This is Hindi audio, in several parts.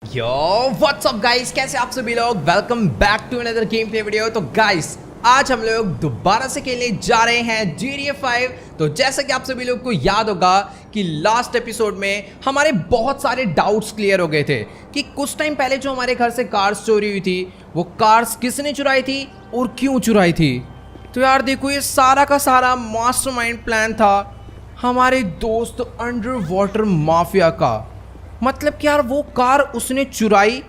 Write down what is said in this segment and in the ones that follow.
यो व्हाट्स अप गाइस, कैसे आप सभी लोग। Welcome back to another game play video. तो गाइस आज हम लोग दोबारा से खेलने जा रहे हैं GTA 5। तो जैसा कि आप सभी लोग को याद होगा कि लास्ट एपिसोड में हमारे बहुत सारे डाउट्स क्लियर हो गए थे कि कुछ टाइम पहले जो हमारे घर से कार्स चोरी हुई थी वो कार्स किसने चुराई थी और क्यों चुराई थी। तो यार देखो, ये सारा का सारा मास्टरमाइंड प्लान था हमारे दोस्त अंडर वाटर माफिया का। मतलब कि यार वो कार उसने चुराई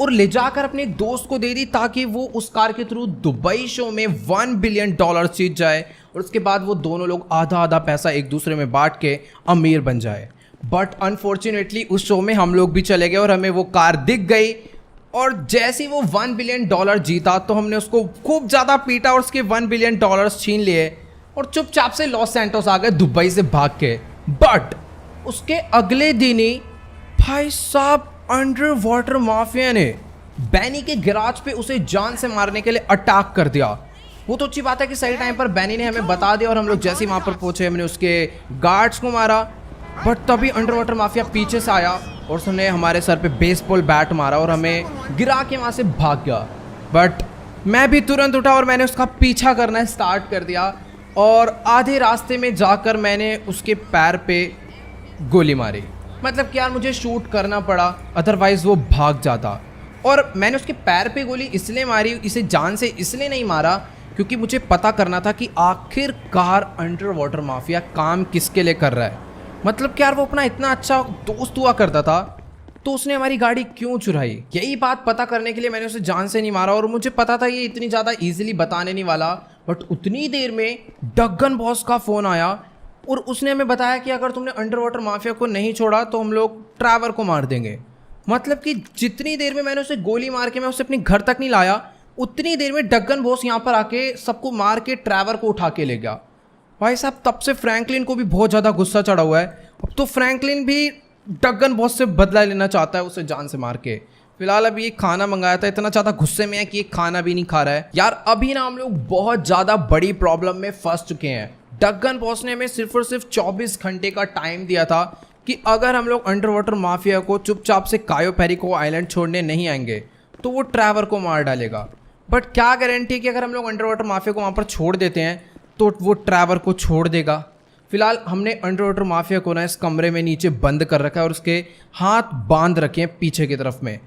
और ले जाकर अपने दोस्त को दे दी ताकि वो उस कार के थ्रू दुबई शो में $1 बिलियन जीत जाए और उसके बाद वो दोनों लोग आधा आधा पैसा एक दूसरे में बांट के अमीर बन जाए। बट अनफॉर्चुनेटली उस शो में हम लोग भी चले गए और हमें वो कार दिख गई और जैसे ही वो $1 बिलियन जीता तो हमने उसको खूब ज़्यादा पीटा और उसके $1 बिलियन छीन लिए और चुपचाप से लॉस सैंटोस आ गए दुबई से भाग के। बट उसके अगले दिन ही भाई साहब अंडर वाटर माफिया ने बैनी के गैराज पे उसे जान से मारने के लिए अटैक कर दिया। वो तो अच्छी बात है कि सही टाइम पर बैनी ने हमें बता दिया और हम लोग जैसे ही वहाँ पर पहुंचे हमने उसके गार्ड्स को मारा। बट तभी अंडर वाटर माफिया पीछे से आया और उसने हमारे सर पे बेसबॉल बैट मारा और हमें गिरा के वहाँ से भाग गया। बट मैं भी तुरंत उठा और मैंने उसका पीछा करना स्टार्ट कर दिया और आधे रास्ते में जाकर मैंने उसके पैर पे गोली मारी। मतलब कि यार मुझे शूट करना पड़ा, अदरवाइज़ वो भाग जाता। और मैंने उसके पैर पे गोली इसलिए मारी, इसे जान से इसलिए नहीं मारा क्योंकि मुझे पता करना था कि आखिरकार अंडर वाटर माफिया काम किसके लिए कर रहा है। मतलब कि यार वो अपना इतना अच्छा दोस्त हुआ करता था तो उसने हमारी गाड़ी क्यों चुराई। यही बात पता करने के लिए मैंने उसे जान से नहीं मारा और मुझे पता था ये इतनी ज़्यादा ईजिली बताने नहीं वाला। बट उतनी देर में डगन बॉस का फ़ोन आया और उसने हमें बताया कि अगर तुमने अंडर वाटर माफिया को नहीं छोड़ा तो हम लोग ट्रैवर को मार देंगे। मतलब कि जितनी देर में मैंने उसे गोली मार के मैं उसे अपने घर तक नहीं लाया उतनी देर में डगन बॉस यहाँ पर आके सबको मार के ट्रैवर को उठा के ले गया। भाई साहब तब से फ्रैंकलिन को भी बहुत ज़्यादा गुस्सा चढ़ा हुआ है। अब तो फ्रैंकलिन भी डगन बॉस से बदला लेना चाहता है उसे जान से मार के। फिलहाल अभी ये खाना मंगाया था, इतना ज़्यादा गुस्से में है कि ये खाना भी नहीं खा रहा है। यार अभी ना हम लोग बहुत ज़्यादा बड़ी प्रॉब्लम में फंस चुके हैं। डगन बॉस ने हमें सिर्फ और सिर्फ 24 घंटे का टाइम दिया था कि अगर हम लोग अंडर वाटर माफिया को चुपचाप से कायो पेरिको आइलैंड छोड़ने नहीं आएंगे तो वो ट्रैवर को मार डालेगा। बट क्या गारंटी कि अगर हम लोग अंडर वाटर माफिया को वहाँ पर छोड़ देते हैं तो वो ट्रैवर को छोड़ देगा। फिलहाल हमने अंडर वाटर माफिया को ना इस कमरे में नीचे बंद कर रखा है और उसके हाथ बांध रखे हैं पीछे की तरफ में।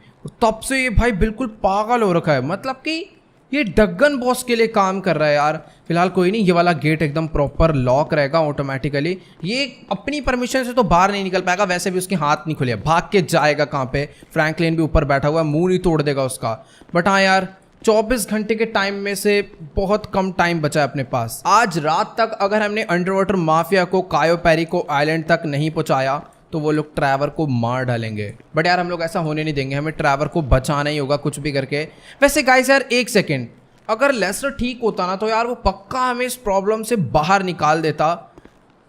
तब से ये भाई बिल्कुल पागल हो रखा है। मतलब कि ये डगन बॉस के लिए काम कर रहा है यार। फिलहाल कोई नहीं, ये वाला गेट एकदम प्रॉपर लॉक रहेगा ऑटोमेटिकली। ये अपनी परमिशन से तो बाहर नहीं निकल पाएगा, वैसे भी उसके हाथ नहीं खुले, भाग के जाएगा कहाँ पे। फ्रैंकलिन भी ऊपर बैठा हुआ है, मुंह नहीं तोड़ देगा उसका। बट हाँ यार 24 घंटे के टाइम में से बहुत कम टाइम बचा है अपने पास। आज रात तक अगर हमने अंडर वाटर माफिया को कायो पेरिको आइलैंड तक नहीं पहुँचाया तो वो लोग ट्रैवर को मार डालेंगे। बट यार हम लोग ऐसा होने नहीं देंगे, हमें ट्रैवर को बचाना ही होगा कुछ भी करके। वैसे गाइस यार एक सेकेंड, अगर लेस्टर ठीक होता ना तो यार वो पक्का हमें इस प्रॉब्लम से बाहर निकाल देता।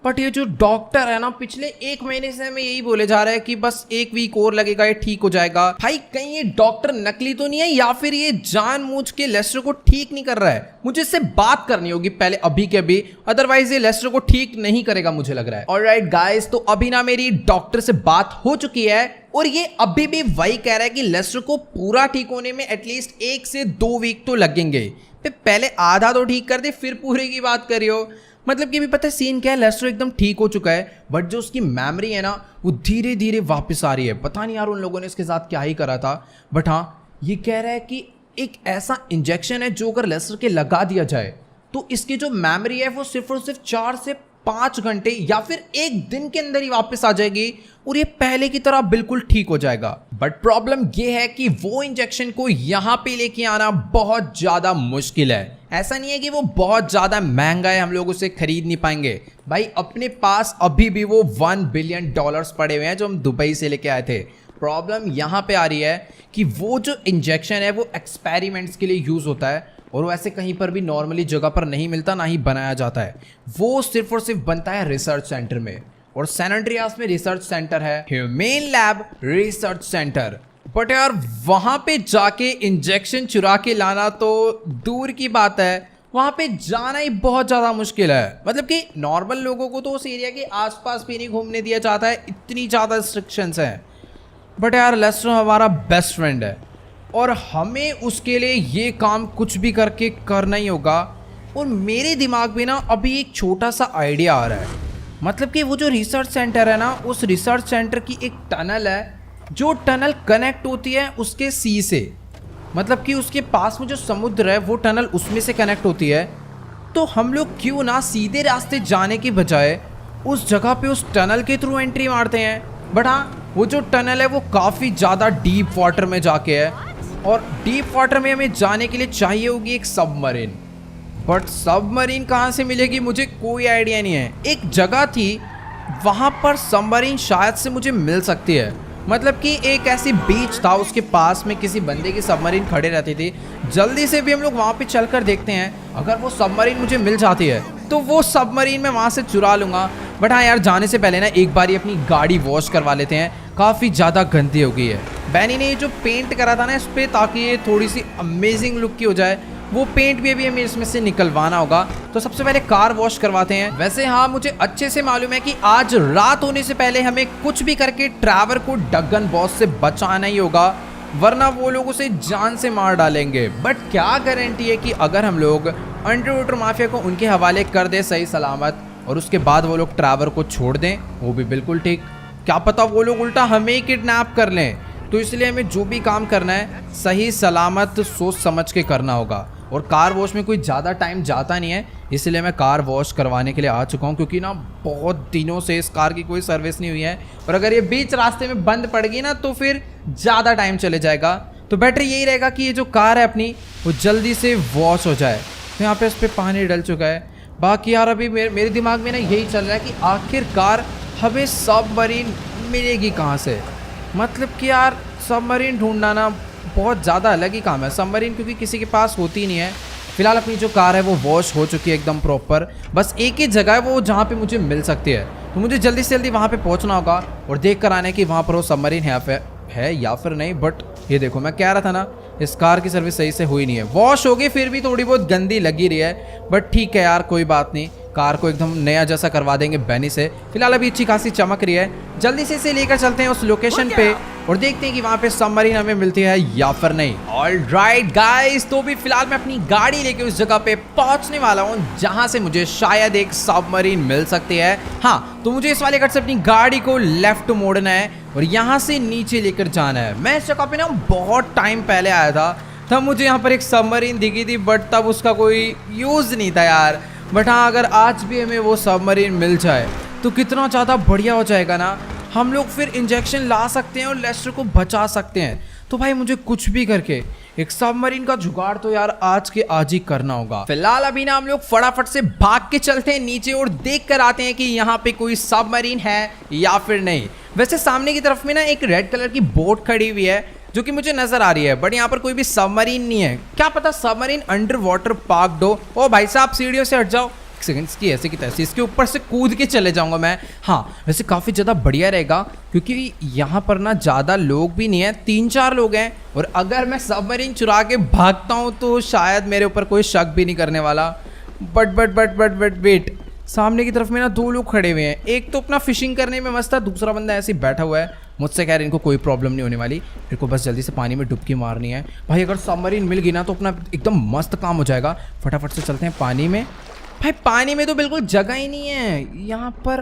बट ये जो डॉक्टर है ना पिछले 1 महीने से हमें यही बोले जा रहा है कि बस 1 वीक और लगेगा ये ठीक हो जाएगा। भाई कहीं ये डॉक्टर नकली तो नहीं है या फिर ये जानबूझ के लेस्टर को ठीक नहीं कर रहा है। मुझे इससे बात करनी होगी पहले अभी के अभी, अदरवाइज ये लेस्टर को ठीक नहीं करेगा मुझे लग रहा है। ऑलराइट गाइस, तो अभी ना मेरी डॉक्टर से बात हो चुकी है और ये अभी भी वही कह रहा है कि लेस्टर को पूरा ठीक होने में एटलीस्ट 1 से 2 वीक तो लगेंगे। पहले आधा तो ठीक कर दे फिर पूरे की बात करियो। मतलब कि भी पता है सीन क्या है, लेस्टर एकदम ठीक हो चुका है बट जो उसकी मेमोरी है ना वो धीरे धीरे वापस आ रही है। पता नहीं यार उन लोगों ने इसके साथ क्या ही करा था। बट हाँ ये कह रहा है कि एक ऐसा इंजेक्शन है जो अगर लेस्टर के लगा दिया जाए तो इसकी जो मेमोरी है वो सिर्फ और सिर्फ 4 से 5 घंटे या फिर 1 दिन के अंदर ही वापस आ जाएगी और ये पहले की तरह बिल्कुल ठीक हो जाएगा। बट प्रॉब्लम ये है कि वो इंजेक्शन को यहाँ पे लेके आना बहुत ज़्यादा मुश्किल है। ऐसा नहीं है कि वो बहुत ज़्यादा महंगा है, हम लोग उसे खरीद नहीं पाएंगे। भाई अपने पास अभी भी वो $1 बिलियन पड़े हुए हैं जो हम दुबई से लेके आए थे। प्रॉब्लम यहाँ पे आ रही है कि वो जो इंजेक्शन है वो एक्सपेरिमेंट्स के लिए यूज़ होता है और वो ऐसे कहीं पर भी नॉर्मली जगह पर नहीं मिलता, ना ही बनाया जाता है। वो सिर्फ और सिर्फ बनता है रिसर्च सेंटर में और सैन एंड्रियास में रिसर्च सेंटर है humane lab research centre. But यार वहां पे जाके इंजेक्शन चुरा के लाना तो दूर की बात है, वहां पे जाना ही बहुत ज़्यादा मुश्किल है। मतलब कि नॉर्मल लोगों को तो उस एरिया के आसपास भी नहीं घूमने दिया जाता है, इतनी ज़्यादा रिस्ट्रिक्शंस हैं। बट यार लेस्टर हमारा बेस्ट फ्रेंड है और हमें उसके लिए ये काम कुछ भी करके करना ही होगा। और मेरे दिमाग में ना अभी एक छोटा सा आइडिया आ रहा है, मतलब कि वो जो रिसर्च सेंटर है ना, उस रिसर्च सेंटर की एक टनल है, जो टनल कनेक्ट होती है उसके सी से, मतलब कि उसके पास में जो समुद्र है वो टनल उसमें से कनेक्ट होती है। तो हम लोग क्यों ना सीधे रास्ते जाने के बजाय उस जगह पे उस टनल के थ्रू एंट्री मारते हैं। बट हाँ, वो जो टनल है वो काफ़ी ज़्यादा डीप वाटर में जाके है और डीप वाटर में हमें जाने के लिए चाहिए होगी एक सबमरीन। बट सबमरीन कहाँ से मिलेगी मुझे कोई आइडिया नहीं है। एक जगह थी वहाँ पर सबमरीन शायद से मुझे मिल सकती है, मतलब कि एक ऐसी बीच था उसके पास में किसी बंदे की सबमरीन खड़े रहती थी। जल्दी से भी हम लोग वहाँ पे चलकर देखते हैं, अगर वो सबमरीन मुझे मिल जाती है तो वो सबमरीन मैं वहाँ से चुरा लूँगा। बट हाँ यार, जाने से पहले ना एक बार ही अपनी गाड़ी वॉश करवा लेते हैं, काफ़ी ज़्यादा गंदी हो गई है। बैनी ने ये जो पेंट करा था ना इस पर, ताकि ये थोड़ी सी अमेजिंग लुक की हो जाए, वो पेंट भी अभी हमें इसमें से निकलवाना होगा। तो सबसे पहले कार वॉश करवाते हैं। वैसे हाँ, मुझे अच्छे से मालूम है कि आज रात होने से पहले हमें कुछ भी करके ट्रैवर को डगन बॉस से बचाना ही होगा, वरना वो लोग उसे जान से मार डालेंगे। बट क्या गारंटी है कि अगर हम लोग अंडरवाटर माफिया को उनके हवाले कर दे सही सलामत और उसके बाद वो लोग ट्रैवर को छोड़ दें, वो भी बिल्कुल ठीक। क्या पता वो लोग उल्टा हमें ही किडनैप कर लें। तो इसलिए हमें जो भी काम करना है सही सलामत सोच समझ के करना होगा। और कार वॉश में कोई ज़्यादा टाइम जाता नहीं है, इसलिए मैं कार वॉश करवाने के लिए आ चुका हूँ, क्योंकि ना बहुत दिनों से इस कार की कोई सर्विस नहीं हुई है और अगर ये बीच रास्ते में बंद पड़ गई ना तो फिर ज़्यादा टाइम चले जाएगा। तो बेटर यही रहेगा कि ये जो कार है अपनी वो जल्दी से वॉश हो जाए। तो यहाँ पे इस पर पानी डल चुका है। बाकी यार अभी मेरे दिमाग में ना यही चल रहा है कि आखिरकार हमें सबमरीन मिलेगी कहाँ से। मतलब कि यार सबमरीन ढूंढना ना बहुत ज़्यादा अलग ही काम है। सबमरीन क्योंकि किसी के पास होती नहीं है। फिलहाल अपनी जो कार है वो वॉश हो चुकी है एकदम प्रॉपर, बस एक ही जगह है वो जहाँ पे मुझे मिल सकती है। तो मुझे जल्दी से जल्दी वहाँ पे पहुँचना होगा और देख कर आना है कि वहाँ पर वो सबमरीन है या फिर नहीं। बट ये देखो, मैं कह रहा था ना इस कार की सर्विस सही से हुई नहीं है। वॉश होगी फिर भी थोड़ी बहुत गंदी लगी रही है, बट ठीक है यार, कोई बात नहीं, कार को एकदम नया जैसा करवा देंगे बैनी से। फिलहाल अभी अच्छी खासी चमक रही है। जल्दी से इसे लेकर चलते हैं उस लोकेशन पे और देखते हैं कि वहाँ पे सबमरीन हमें मिलती है या फिर नहीं। ऑलराइट गाइस, तो भी फिलहाल मैं अपनी गाड़ी लेके उस जगह पे पहुंचने वाला हूँ जहाँ से मुझे शायद एक सबमरीन मिल सकती है। हाँ, तो मुझे इस वाले कट से अपनी गाड़ी को लेफ्ट मोड़ना है और यहाँ से नीचे लेकर जाना है। मैं इस जगह पे ना बहुत टाइम पहले आया था, तब मुझे यहाँ पर एक सबमरीन दिखी थी, बट तब उसका कोई यूज़ नहीं था यार। बट हाँ, अगर आज भी हमें वो सबमरीन मिल जाए तो कितना ज़्यादा बढ़िया हो जाएगा ना। हम लोग फिर इंजेक्शन ला सकते हैं और लेस्टर को बचा सकते हैं। तो भाई मुझे कुछ भी करके एक सबमरीन का जुगाड़ तो यार आज के आज ही करना होगा। फिलहाल अभी ना हम लोग फटाफट से भाग के चलते हैं नीचे और देख कर आते हैं कि यहाँ पे कोई सबमरीन है या फिर नहीं। वैसे सामने की तरफ में ना एक रेड कलर की बोट खड़ी हुई है जो कि मुझे नजर आ रही है, बट यहाँ पर कोई भी सबमरीन नहीं है। क्या पता सबमरीन अंडर वाटर पार्क्ड हो। ओ भाई साहब, सीढ़ियों से हट जाओ। सेकंड्स की ऐसे की तैसे इसके ऊपर से कूद के चले जाऊंगा मैं। हाँ, वैसे काफ़ी ज़्यादा बढ़िया रहेगा क्योंकि यहाँ पर ना ज़्यादा लोग भी नहीं है, 3-4 लोग हैं और अगर मैं सबमरीन चुरा के भागता हूँ तो शायद मेरे ऊपर कोई शक भी नहीं करने वाला। बट वेट, सामने की तरफ में ना 2 लोग खड़े हुए हैं। एक तो अपना फिशिंग करने में मस्त है, दूसरा बंदा ऐसे ही बैठा हुआ है। मुझसे कह रहे इनको कोई प्रॉब्लम नहीं होने वाली, मेरे को बस जल्दी से पानी में डुबकी मारनी है। भाई अगर सबमरीन मिल गई ना तो अपना एकदम मस्त काम हो जाएगा। फटाफट से चलते हैं पानी में। भाई पानी में तो बिल्कुल जगह ही नहीं है यहाँ पर।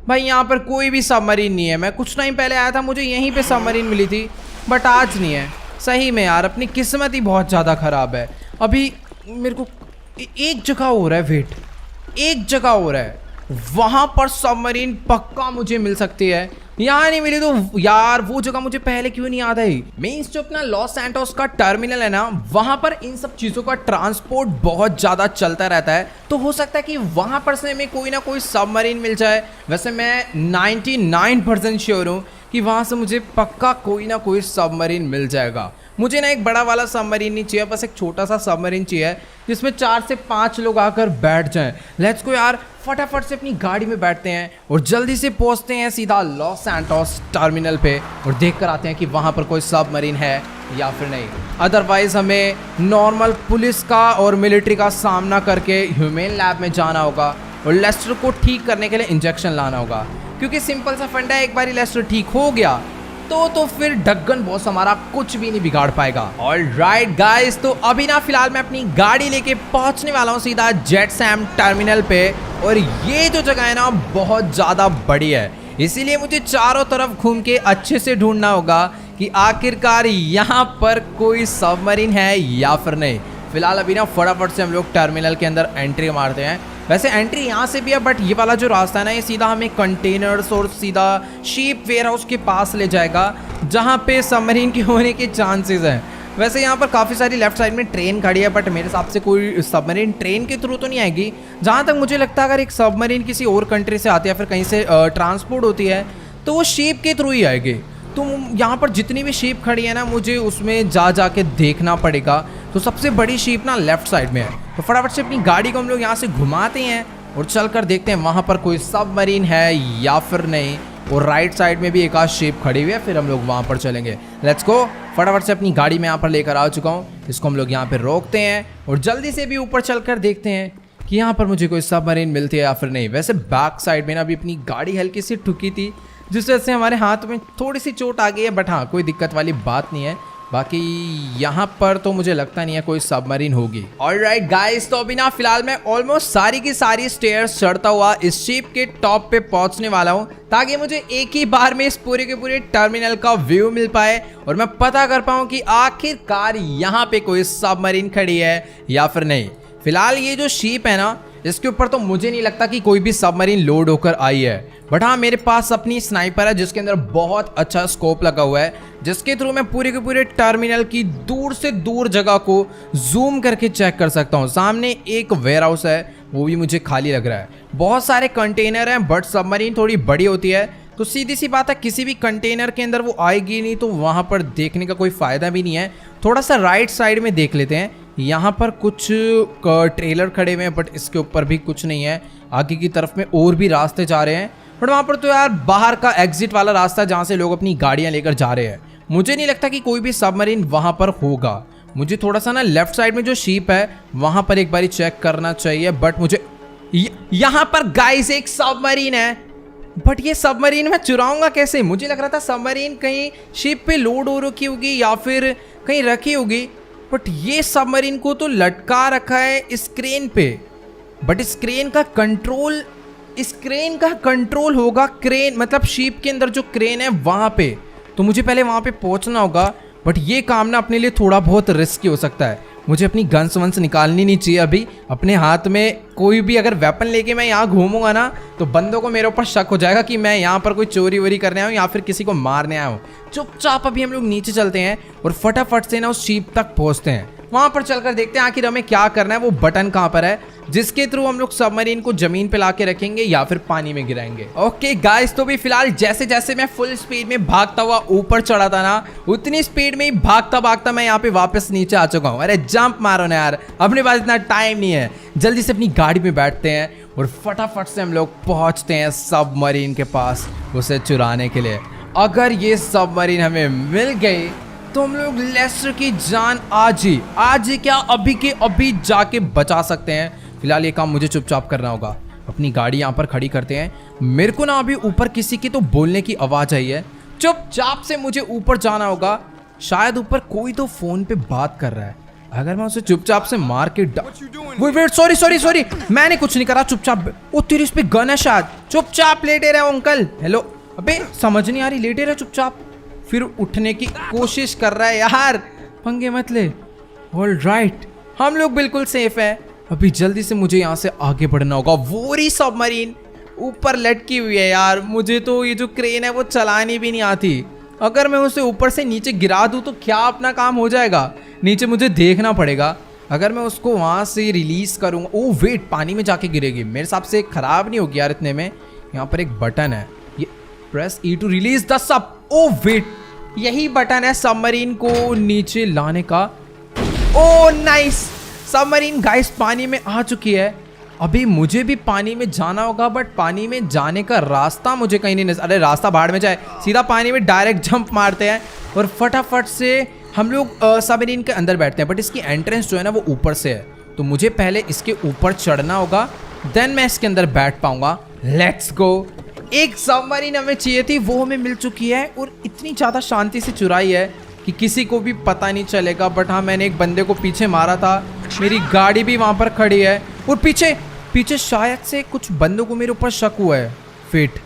भाई यहाँ पर कोई भी सबमरीन नहीं है। मैं कुछ टाइम पहले आया था, मुझे यहीं पे सबमरीन मिली थी, बट आज नहीं है। सही में यार अपनी किस्मत ही बहुत ज़्यादा ख़राब है। अभी मेरे को एक जगह हो रहा है, वेट, एक जगह हो रहा है, वहाँ पर सबमरीन पक्का मुझे मिल सकती है। यहाँ नहीं मिली तो यार वो जगह मुझे पहले क्यों नहीं याद आई। मीन्स जो अपना लॉस सैंटोस का टर्मिनल है ना, वहाँ पर इन सब चीज़ों का ट्रांसपोर्ट बहुत ज़्यादा चलता रहता है, तो हो सकता है कि वहाँ पर से हमें कोई ना कोई सबमरीन मिल जाए। वैसे मैं 99% श्योर हूँ कि वहाँ से मुझे पक्का कोई ना कोई सबमरीन मिल जाएगा। मुझे ना एक बड़ा वाला सबमरीन नहीं चाहिए, बस एक छोटा सा सबमरीन चाहिए जिसमें 4 से 5 लोग आकर बैठ जाएं। लेट्स गो यार, फटाफट से अपनी गाड़ी में बैठते हैं और जल्दी से पहुंचते हैं सीधा लॉस सैंटोस टर्मिनल पे और देख कर आते हैं कि वहाँ पर कोई सबमरीन है या फिर नहीं। अदरवाइज हमें नॉर्मल पुलिस का और मिलिट्री का सामना करके ह्यूमन लैब में जाना होगा और लेस्टर को ठीक करने के लिए इंजेक्शन लाना होगा, क्योंकि सिंपल सा फंडा है, एक बार लेस्टर ठीक हो गया तो फिर ढक्कन बॉस हमारा कुछ भी नहीं बिगाड़ पाएगा। ऑलराइट गाइस, तो अभी ना फिलहाल मैं अपनी गाड़ी लेके पहुंचने वाला हूँ सीधा जेट सैम टर्मिनल पे। और ये जो जगह है ना बहुत ज़्यादा बड़ी है, इसीलिए मुझे चारों तरफ घूम के अच्छे से ढूंढना होगा कि आखिरकार यहाँ पर कोई सबमरीन है या फिर नहीं। फिलहाल अभी ना फटाफट से हम लोग टर्मिनल के अंदर एंट्री मारते हैं। वैसे एंट्री यहाँ से भी है, बट ये वाला जो रास्ता है ना ये सीधा हमें कंटेनर्स और सीधा शिप वेयर हाउस के पास ले जाएगा, जहाँ पे सबमरीन के होने के चांसेस हैं। वैसे यहाँ पर काफ़ी सारी लेफ्ट साइड में ट्रेन खड़ी है, बट मेरे हिसाब से कोई सबमरीन ट्रेन के थ्रू तो नहीं आएगी। जहाँ तक मुझे लगता है अगर एक सबमरीन किसी और कंट्री से आती है फिर कहीं से ट्रांसपोर्ट होती है तो वो शिप के थ्रू ही आएगी। तो यहाँ पर जितनी भी शिप खड़ी है ना मुझे उसमें जा के देखना पड़ेगा। तो सबसे बड़ी शिप ना लेफ्ट साइड में है, तो फटाफट से अपनी गाड़ी को हम लोग यहाँ से घुमाते हैं और चल कर देखते हैं वहाँ पर कोई सबमरीन है या फिर नहीं। और राइट साइड में भी एक आध शिप खड़ी हुई है, फिर हम लोग वहाँ पर चलेंगे। Let's go. फटाफट से अपनी गाड़ी में यहाँ पर लेकर आ चुका हूँ, इसको हम लोग यहाँ पर रोकते हैं और जल्दी से भी ऊपर चल कर देखते हैं कि यहाँ पर मुझे कोई सबमरीन मिलती है या फिर नहीं। वैसे बैक साइड में ना अभी अपनी गाड़ी हल्की सी ठुकी थी, जिस वजह से हमारे हाथ में थोड़ी सी चोट आ गई है, बट हाँ कोई दिक्कत वाली बात नहीं है। बाकी यहाँ पर तो मुझे लगता नहीं है कोई सबमरीन होगी। ऑलराइट गाइस, तो अभी ना फिलहाल मैं ऑलमोस्ट सारी की सारी स्टेयर्स चढ़ता हुआ इस शिप के टॉप पे पहुंचने वाला हूँ, ताकि मुझे एक ही बार में इस पूरे के पूरे टर्मिनल का व्यू मिल पाए और मैं पता कर पाऊँ कि आखिरकार यहाँ पे कोई सबमरीन खड़ी है या फिर नहीं। फिलहाल ये जो शिप है ना इसके ऊपर तो मुझे नहीं लगता कि कोई भी सबमरीन लोड होकर आई है, बट हाँ मेरे पास अपनी स्नाइपर है जिसके अंदर बहुत अच्छा स्कोप लगा हुआ है, जिसके थ्रू मैं पूरे के पूरे टर्मिनल की दूर से दूर जगह को जूम करके चेक कर सकता हूँ। सामने एक वेयर हाउस है, वो भी मुझे खाली लग रहा है। बहुत सारे कंटेनर हैं, बट सबमरीन थोड़ी बड़ी होती है तो सीधी सी बात है किसी भी कंटेनर के अंदर वो आएगी नहीं, तो वहाँ पर देखने का कोई फ़ायदा भी नहीं है। थोड़ा सा राइट साइड में देख लेते हैं, यहाँ पर कुछ ट्रेलर खड़े हुए हैं, बट इसके ऊपर भी कुछ नहीं है। आगे की तरफ में और भी रास्ते जा रहे हैं, बट वहाँ पर तो यार बाहर का एग्जिट वाला रास्ता जहाँ से लोग अपनी गाड़ियाँ लेकर जा रहे हैं। मुझे नहीं लगता कि कोई भी सबमरीन वहाँ पर होगा। मुझे थोड़ा सा ना लेफ्ट साइड में जो शिप है वहाँ पर एक बारी चेक करना चाहिए, बट मुझे यहाँ पर गाइस एक सबमरीन है, बट ये सबमरीन मैं चुराऊंगा कैसे? मुझे लग रहा था सबमरीन कहीं शिप पे लोड हो रखी होगी या फिर कहीं रखी होगी, बट ये सबमरीन को तो लटका रखा है इस क्रेन पे। बट इस क्रेन का कंट्रोल होगा क्रेन मतलब शिप के अंदर जो क्रेन है वहां पे, तो मुझे पहले वहां पे पहुंचना होगा। बट ये काम ना अपने लिए थोड़ा बहुत रिस्की हो सकता है। मुझे अपनी गन्स वंस निकालनी नहीं चाहिए अभी अपने हाथ में। कोई भी अगर वेपन लेके मैं यहाँ घूमूंगा ना तो बंदों को मेरे ऊपर शक हो जाएगा कि मैं यहाँ पर कोई चोरी वोरी करने आया हूँ या फिर किसी को मारने आया हूँ। चुपचाप अभी हम लोग नीचे चलते हैं और फटाफट से ना उस शिप तक पहुँचते हैं। वहाँ पर चलकर देखते हैं आखिर हमें क्या करना है, वो बटन कहाँ पर है जिसके थ्रू हम लोग सबमरीन को जमीन पे लाके रखेंगे या फिर पानी में गिराएंगे। ओके गाइस, तो भी फिलहाल जैसे जैसे मैं फुल स्पीड में भागता हुआ ऊपर चढ़ा था ना, उतनी स्पीड में ही भागता भागता मैं यहाँ पे वापस नीचे आ चुका हूँ। अरे जंप मारो ना यार, अपने पास इतना टाइम नहीं है। जल्दी से अपनी गाड़ी में बैठते हैं और फटाफट से हम लोग पहुँचते हैं सबमरीन के पास उसे चुराने के लिए। अगर ये सबमरीन हमें मिल गई तो हम लोग लेस्टर की जान आज ही क्या अभी के अभी जाके बचा सकते हैं। फिलहाल ये काम मुझे चुपचाप करना होगा। अपनी गाड़ी यहाँ पर खड़ी करते हैं। मेरे को ना अभी ऊपर किसी की तो बोलने की आवाज़ आई है, चुपचाप से मुझे ऊपर जाना होगा। शायद ऊपर कोई तो फोन पे बात कर रहा है। अगर मैं उसे चुपचाप से मार के वेट सॉरी मैंने कुछ नहीं करा, चुपचाप। ओ तेरी इस पे गन है शायद, चुपचाप लेटे रहे अंकल। हेलो, अबे समझ नहीं आ रही, लेटे रहे चुपचाप। फिर उठने की कोशिश कर रहा है यार, पंगे मत ले। ऑलराइट, हम लोग बिल्कुल सेफ है। अभी जल्दी से मुझे यहाँ से आगे बढ़ना होगा। वो रही सबमरीन ऊपर लटकी हुई है यार। मुझे तो ये जो क्रेन है वो चलानी भी नहीं आती। अगर मैं उसे ऊपर से नीचे गिरा दूँ तो क्या अपना काम हो जाएगा? नीचे मुझे देखना पड़ेगा। अगर मैं उसको वहाँ से रिलीज करूँगा, ओ वेट, पानी में जाके गिरेगी। मेरे हिसाब से खराब नहीं होगी यार इतने में। यहाँ पर एक बटन है, ये press E to release the sub. Oh wait, यही बटन है सबमरीन को नीचे लाने का। ओ नाइस, सबमरीन गाइस पानी में आ चुकी है। अभी मुझे भी पानी में जाना होगा, बट पानी में जाने का रास्ता मुझे कहीं नहीं नजर। अरे रास्ता बाहर में जाए, सीधा पानी में डायरेक्ट जंप मारते हैं और फटाफट से हम लोग सबमरीन के अंदर बैठते हैं। बट इसकी एंट्रेंस जो है ना वो ऊपर से है, तो मुझे पहले इसके ऊपर चढ़ना होगा, देन मैं इसके अंदर बैठ पाऊंगा। Let's go. एक सबमरीन हमें चाहिए थी, वो हमें मिल चुकी है और इतनी ज़्यादा शांति से चुराई है कि किसी को भी पता नहीं चलेगा। बट हाँ, मैंने एक बंदे को पीछे मारा था, मेरी गाड़ी भी वहाँ पर खड़ी है और पीछे पीछे शायद से कुछ बंदों को मेरे ऊपर शक हुआ है। फिट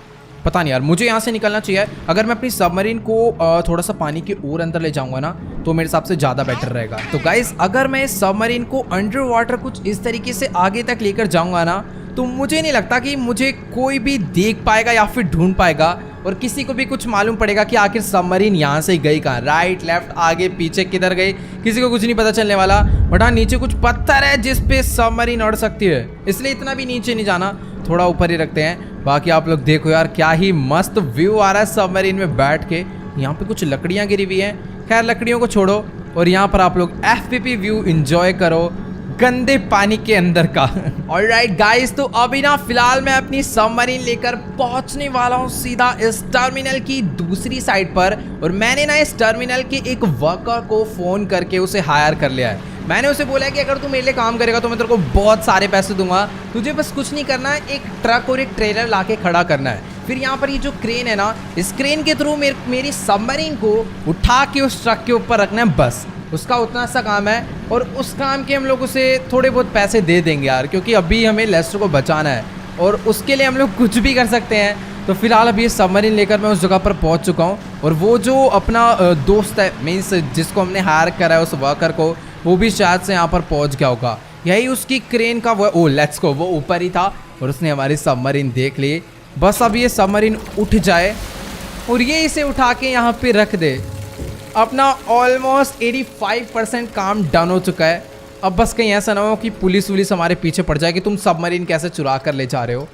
पता नहीं यार, मुझे यहाँ से निकलना चाहिए। अगर मैं अपनी सबमरीन को थोड़ा सा पानी के और अंदर ले जाऊंगा ना तो मेरे हिसाब से ज़्यादा बेटर रहेगा। तो गाइस, अगर मैं इस सबमरीन को अंडर वाटर कुछ इस तरीके से आगे तक लेकर जाऊंगा ना तो मुझे नहीं लगता कि मुझे कोई भी देख पाएगा या फिर ढूंढ पाएगा और किसी को भी कुछ मालूम पड़ेगा कि आखिर सबमरीन यहाँ से गई कहाँ, राइट लेफ्ट आगे पीछे किधर गई, किसी को कुछ नहीं पता चलने वाला। बट हाँ, नीचे कुछ पत्थर है जिस पे सबमरीन उड़ सकती है, इसलिए इतना भी नीचे नहीं जाना, थोड़ा ऊपर ही रखते हैं। बाकी आप लोग देखो यार, क्या ही मस्त व्यू आ रहा है सबमरीन में बैठ के। यहाँ पे कुछ लकड़ियाँ गिरी हुई हैं, खैर लकड़ियों को छोड़ो, और यहाँ पर आप लोग FPP व्यू एंजॉय करो गंदे पानी के अंदर का। ऑलराइट गाइस, तो अभी ना फिलहाल मैं अपनी सबमरीन लेकर पहुंचने वाला हूं सीधा इस टर्मिनल की दूसरी साइड पर। और मैंने ना इस टर्मिनल के एक वर्कर को फोन करके उसे हायर कर लिया है। मैंने उसे बोला है कि अगर तू मेरे लिए काम करेगा तो मैं तेरे को बहुत सारे पैसे दूंगा, तुझे बस कुछ नहीं करना है, एक ट्रक और एक ट्रेलर लाके खड़ा करना है। फिर यहाँ पर ये जो क्रेन है ना, इस क्रेन के थ्रू मेरी सबमरीन को उठा के उस ट्रक के ऊपर रखना है, बस उसका उतना सा काम है। और उस काम के हम लोग उसे थोड़े बहुत पैसे दे देंगे यार, क्योंकि अभी हमें लेस्टर को बचाना है और उसके लिए हम लोग कुछ भी कर सकते हैं। तो फिलहाल अभी ये सबमरीन लेकर मैं उस जगह पर पहुंच चुका हूं और वो जो अपना दोस्त है, मीन्स जिसको हमने हायर करा है, उस वर्कर को, वो भी शायद से यहाँ पर पहुंच गया होगा। यही उसकी क्रेन का वो, ओ लेट्स गो, वो ऊपर ही था और उसने हमारी सबमरीन देख ली। बस अब ये सबमरीन उठ जाए और ये इसे उठा के यहाँ पे रख दे। अपना ऑलमोस्ट 85% काम डन हो चुका है। अब बस कहीं ऐसा ना हो कि पुलिस वुलिस हमारे पीछे पड़ जाए कि तुम सबमरीन कैसे चुरा कर ले जा रहे हो।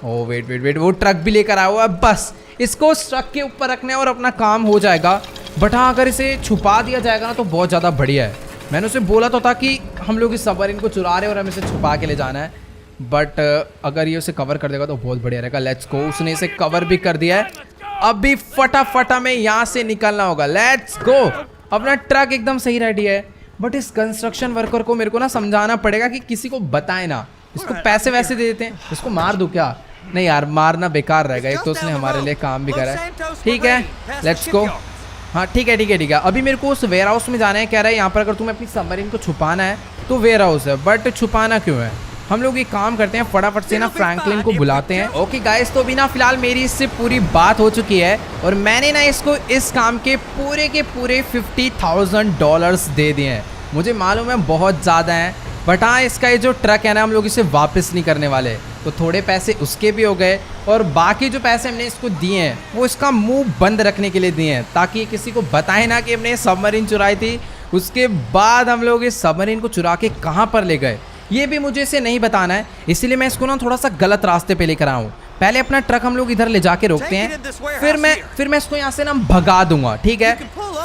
ओह वेट, वो ट्रक भी लेकर आया हुआ है, बस इसको उस ट्रक के ऊपर रखना है और अपना काम हो जाएगा। बट हाँ, अगर इसे छुपा दिया जाएगा ना तो बहुत ज़्यादा बढ़िया है। मैंने उसे बोला तो था कि हम लोग इस सबमरीन को चुरा रहे हैं और हमें इसे छुपा के ले जाना है, बट अगर ये उसे कवर कर देगा तो बहुत बढ़िया रहेगा। लेट्स गो, उसने इसे कवर भी कर दिया है। अभी फटाफट हमें यहाँ से निकलना होगा। Let's go. अपना ट्रक एकदम सही रेडी है, बट इस कंस्ट्रक्शन वर्कर को मेरे को ना समझाना पड़ेगा कि किसी को बताए ना। इसको पैसे वैसे दे देते हैं, इसको मार दूं क्या? नहीं यार, मारना बेकार रहेगा, एक तो उसने हमारे लिए काम भी करा है। ठीक है, लेट्स गो। हाँ ठीक है। अभी मेरे को उस वेयर हाउस में जाना है। कह रहा है यहाँ पर अगर तुम्हें अपनी सबमरीन को छुपाना है तो वेयर हाउस है, बट छुपाना क्यों है? हम लोग ये काम करते हैं, फटाफट से ना फ्रैंकलिन को बुलाते हैं। ओके गाइस, तो अभी ना फिलहाल मेरी इससे पूरी बात हो चुकी है और मैंने ना इसको इस काम के पूरे $50,000 दे दिए हैं। मुझे मालूम है बहुत ज़्यादा हैं, बट हाँ, इसका ये जो ट्रक है ना, हम लोग इसे वापस नहीं करने वाले, तो थोड़े पैसे उसके भी हो गए और बाकी जो पैसे हमने इसको दिए हैं वो इसका मुंह बंद रखने के लिए दिए हैं, ताकि किसी को बताए ना कि हमने सबमरीन चुराई थी। उसके बाद हम लोग इस सबमरीन को चुरा के कहाँ पर ले गए ये भी मुझे इसे नहीं बताना है, इसीलिए मैं इसको ना थोड़ा सा गलत रास्ते पे लेकर आऊँ। पहले अपना ट्रक हम लोग इधर ले जाके रोकते हैं, फिर मैं इसको यहाँ से ना भगा दूंगा, ठीक है?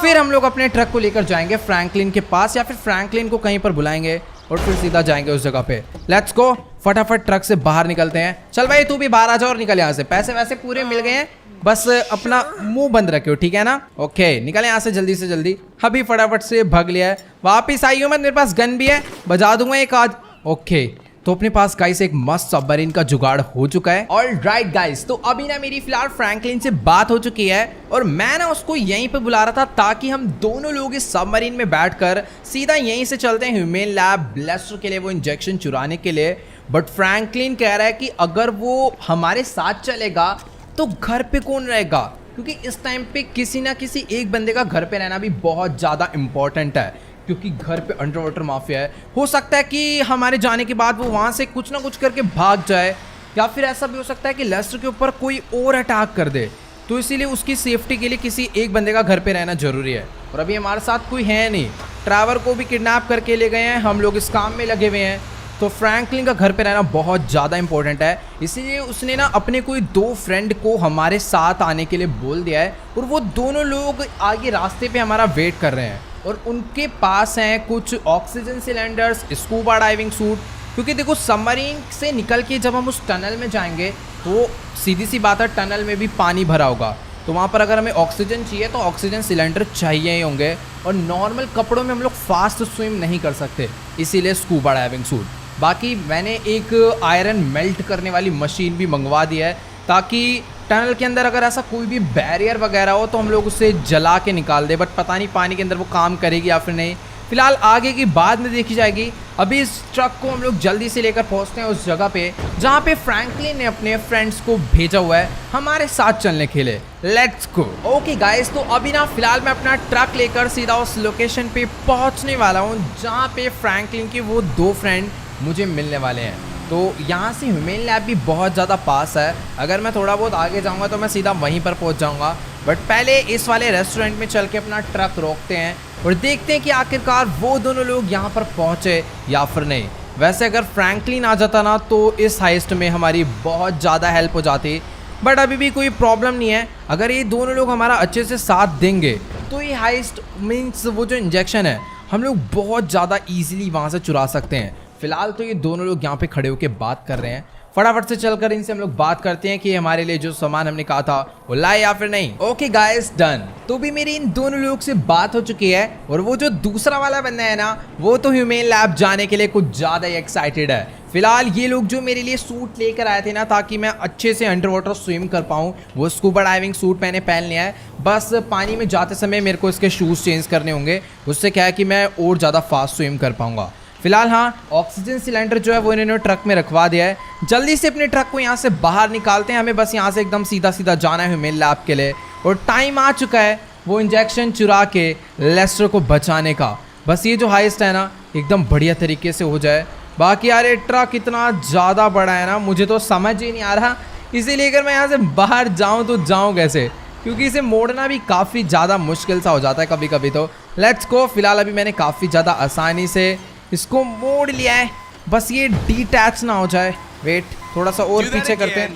फिर हम लोग अपने ट्रक को लेकर जाएंगे फ्रैंकलिन के पास, या फिर फ्रैंकलिन को कहीं पर बुलाएंगे और फिर सीधा जाएंगे उस जगह पे। लेट्स गो, फटाफट ट्रक से बाहर निकलते हैं। चल भाई, तू भी बाहर आ जा और निकल यहाँ से। पैसे वैसे पूरे मिल गए हैं, बस अपना मुंह बंद रखियो, ठीक है ना? ओके, निकले यहाँ से जल्दी से जल्दी। अभी फटाफट से भाग लिया है, वापिस आई हूँ मैं, मेरे पास गन भी है, बजा दूंगा एक आज। ओके, तो अपने पास गाइस एक मस्त सबमरीन का जुगाड़ हो चुका है। ऑलराइट गाइस, तो अभी ना मेरी फिलहाल फ्रैंकलिन से बात हो चुकी है और मैं ना उसको यहीं पे बुला रहा था ताकि हम दोनों लोग इस सबमरीन में बैठकर सीधा यहीं से चलते हैं ह्यूमन लैब लेस्टर के लिए, वो इंजेक्शन चुराने के लिए। बट फ्रैंकलिन कह रहा है कि अगर वो हमारे साथ चलेगा तो घर पे कौन रहेगा, क्योंकि इस टाइम पे किसी ना किसी एक बंदे का घर पे रहना भी बहुत ज़्यादा इंपॉर्टेंट है, क्योंकि घर पे अंडर वाटर माफिया है। हो सकता है कि हमारे जाने के बाद वो वहाँ से कुछ ना कुछ करके भाग जाए, या फिर ऐसा भी हो सकता है कि लेस्टर के ऊपर कोई और अटैक कर दे, तो इसीलिए उसकी सेफ्टी के लिए किसी एक बंदे का घर पे रहना जरूरी है। और अभी हमारे साथ कोई है नहीं, ट्रैवर को भी किडनैप करके ले गए हैं, हम लोग इस काम में लगे हुए हैं, तो फ्रैंकलिन का घर पे रहना बहुत ज़्यादा इंपॉर्टेंट है। इसीलिए उसने ना अपने कोई 2 फ्रेंड को हमारे साथ आने के लिए बोल दिया है और वो दोनों लोग आगे रास्ते पे हमारा वेट कर रहे हैं और उनके पास हैं कुछ oxygen cylinders, scuba diving suit, क्योंकि देखो सबमरीन से निकल के जब हम उस टनल में जाएंगे तो सीधी सी बात है, टनल में भी पानी भरा होगा, तो वहाँ पर अगर हमें ऑक्सीजन चाहिए तो ऑक्सीजन सिलेंडर चाहिए ही होंगे, और नॉर्मल कपड़ों में हम लोग फास्ट स्विम नहीं कर सकते, इसीलिए स्कूबा डाइविंग सूट। बाकी मैंने एक आयरन मेल्ट करने वाली मशीन भी मंगवा दी है ताकि टनल के अंदर अगर ऐसा कोई भी बैरियर वगैरह हो तो हम लोग उसे जला के निकाल दे, बट पता नहीं पानी के अंदर वो काम करेगी या फिर नहीं। फिलहाल आगे की बाद में देखी जाएगी। अभी इस ट्रक को हम लोग जल्दी से लेकर पहुंचते हैं उस जगह पे जहाँ पे फ्रैंकलिन ने अपने फ्रेंड्स को भेजा हुआ है हमारे साथ चलने के लिए। Let's go. ओके गाइस, तो अभी ना फिलहाल मैं अपना ट्रक लेकर सीधा उस लोकेशन पे पहुंचने वाला हूँ जहाँ पे फ्रैंकलिन के वो 2 फ्रेंड मुझे मिलने वाले हैं। तो यहाँ से ह्यूमन लैब भी बहुत ज़्यादा पास है, अगर मैं थोड़ा बहुत आगे जाऊँगा तो मैं सीधा वहीं पर पहुँच जाऊँगा। बट पहले इस वाले रेस्टोरेंट में चल के अपना ट्रक रोकते हैं और देखते हैं कि आखिरकार वो दोनों लोग यहाँ पर पहुँचे या फिर नहीं। वैसे अगर फ्रैंकलिन आ जाता ना तो इस हाइस्ट में हमारी बहुत ज़्यादा हेल्प हो जाती, बट अभी भी कोई प्रॉब्लम नहीं है। अगर ये दोनों लोग हमारा अच्छे से साथ देंगे तो ये हाइस्ट मीन्स वो जो इंजेक्शन है हम लोग बहुत ज़्यादा ईजिली वहाँ से चुरा सकते हैं। फिलहाल तो ये दोनों लोग यहाँ पे खड़े होकर बात कर रहे हैं, फटाफट से चलकर इनसे हम लोग बात करते हैं कि हमारे लिए जो सामान हमने कहा था वो लाए या फिर नहीं। Okay guys, done. तो भी मेरी इन दोनों लोग से बात हो चुकी है और वो जो दूसरा वाला बंदा है ना वो तो ह्यूमन लैब जाने के लिए कुछ ज़्यादा ही एक्साइटेड है। फिलहाल ये लोग जो मेरे लिए सूट लेकर आए थे ना ताकि मैं अच्छे से अंडर वाटर स्विम कर पाऊँ, वो स्कूबा डाइविंग सूट मैंने पहन लिया है। बस पानी में जाते समय मेरे को इसके शूज़ चेंज करने होंगे, उससे क्या है कि मैं और ज़्यादा फास्ट स्विम कर पाऊँगा। फिलहाल हाँ, ऑक्सीजन सिलेंडर जो है वो इन्होंने ट्रक में रखवा दिया है। जल्दी से अपने ट्रक को यहाँ से बाहर निकालते हैं, हमें बस यहाँ से एकदम सीधा सीधा जाना है ह्यूमन लैब के लिए और टाइम आ चुका है वो इंजेक्शन चुरा के लेस्टर को बचाने का। बस ये जो हाइस्ट है ना एकदम बढ़िया तरीके से हो जाए। बाकी यार ये ट्रक इतना ज़्यादा बड़ा है ना, मुझे तो समझ ही नहीं आ रहा इसीलिए अगर मैं यहाँ से बाहर जाऊँ तो जाऊँ कैसे, क्योंकि इसे मोड़ना भी काफ़ी ज़्यादा मुश्किल सा हो जाता है कभी कभी। तो लेट्स गो। फिलहाल अभी मैंने काफ़ी ज़्यादा आसानी से इसको मोड़ लिया है, बस ये डिटैच ना हो जाए। वेट, थोड़ा सा और पीछे करते हैं।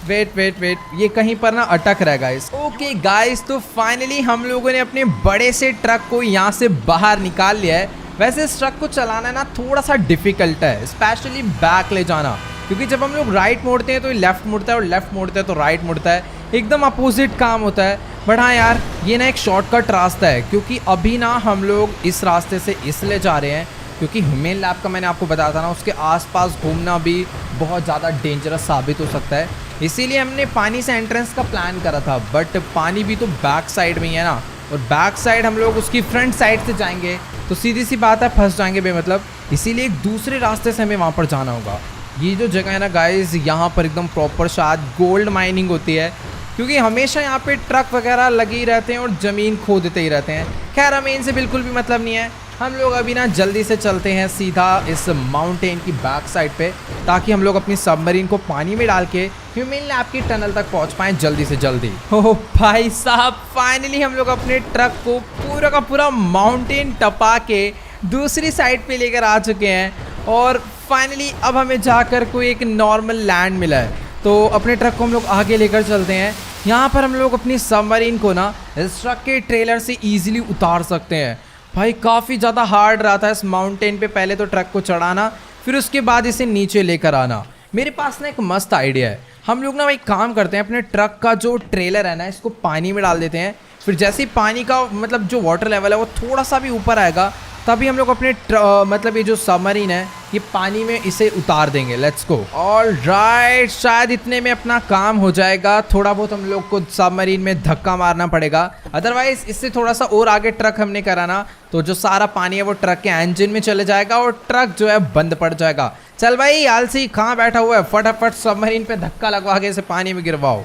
वेट, ये कहीं पर ना अटक रहा है गाइस। ओके गाइस, तो फाइनली हम लोगों ने अपने बड़े से ट्रक को यहाँ से बाहर निकाल लिया है। वैसे इस ट्रक को चलाना ना थोड़ा सा डिफिकल्ट है, स्पेशली बैक ले जाना, क्योंकि जब हम लोग राइट मोड़ते हैं तो लेफ्ट मुड़ता है और लेफ्ट मोड़ते हैं तो राइट मुड़ता है, एकदम अपोजिट काम होता है। बट हाँ यार, ये ना एक शॉर्टकट रास्ता है, क्योंकि अभी ना हम लोग इस रास्ते से इसलिए जा रहे हैं क्योंकि ह्यूमन लैब का मैंने आपको बताया था ना उसके आसपास घूमना भी बहुत ज़्यादा डेंजरस साबित हो सकता है, इसीलिए हमने पानी से एंट्रेंस का प्लान करा था। बट पानी भी तो बैक साइड में ही है ना, और बैक साइड हम लोग उसकी फ्रंट साइड से जाएंगे तो सीधी सी बात है फंस जाएंगे बेमतलब, इसीलिए एक दूसरे रास्ते से हमें वहाँ पर जाना होगा। ये जो जगह है ना गाइज, यहाँ पर एकदम प्रॉपर शायद गोल्ड माइनिंग होती है, क्योंकि हमेशा यहाँ पे ट्रक वगैरह लगे ही रहते हैं और ज़मीन खोदते ही रहते हैं। खैर हमें इनसे बिल्कुल भी मतलब नहीं है, हम लोग अभी ना जल्दी से चलते हैं सीधा इस माउंटेन की बैक साइड पे, ताकि हम लोग अपनी सबमरीन को पानी में डाल के ह्यूमन लैब की टनल तक पहुँच पाएँ जल्दी से जल्दी। ओह भाई साहब, फाइनली हम लोग अपने ट्रक को पूरा का पूरा माउंटेन टपा के दूसरी साइड पे लेकर आ चुके हैं और फाइनली अब हमें जाकर कोई एक नॉर्मल लैंड मिला है। तो अपने ट्रक को हम लोग आगे लेकर चलते हैं। यहाँ पर हम लोग अपनी सबमरीन को ना इस ट्रक के ट्रेलर से इजीली उतार सकते हैं। भाई काफ़ी ज़्यादा हार्ड रहा था इस माउंटेन पे पहले तो ट्रक को चढ़ाना, फिर उसके बाद इसे नीचे लेकर आना। मेरे पास ना एक मस्त आइडिया है, हम लोग ना एक काम करते हैं, अपने ट्रक का जो ट्रेलर है ना इसको पानी में डाल देते हैं, फिर जैसे ही पानी का मतलब जो वाटर लेवल है वो थोड़ा सा भी ऊपर आएगा तभी हम लोग अपने मतलब ये जो सबमरीन है ये पानी में इसे उतार देंगे। Let's go. ऑलराइट, शायद इतने में अपना काम हो जाएगा। थोड़ा बहुत हम लोग को सबमरीन में धक्का मारना पड़ेगा, अदरवाइज इससे थोड़ा सा और आगे ट्रक हमने कराना तो जो सारा पानी है वो ट्रक के इंजन में चले जाएगा और ट्रक जो है बंद पड़ जाएगा। चल भाई आलसी कहाँ बैठा हुआ है, फटाफट सबमरीन पे धक्का लगवा के इसे पानी में गिरवाओ।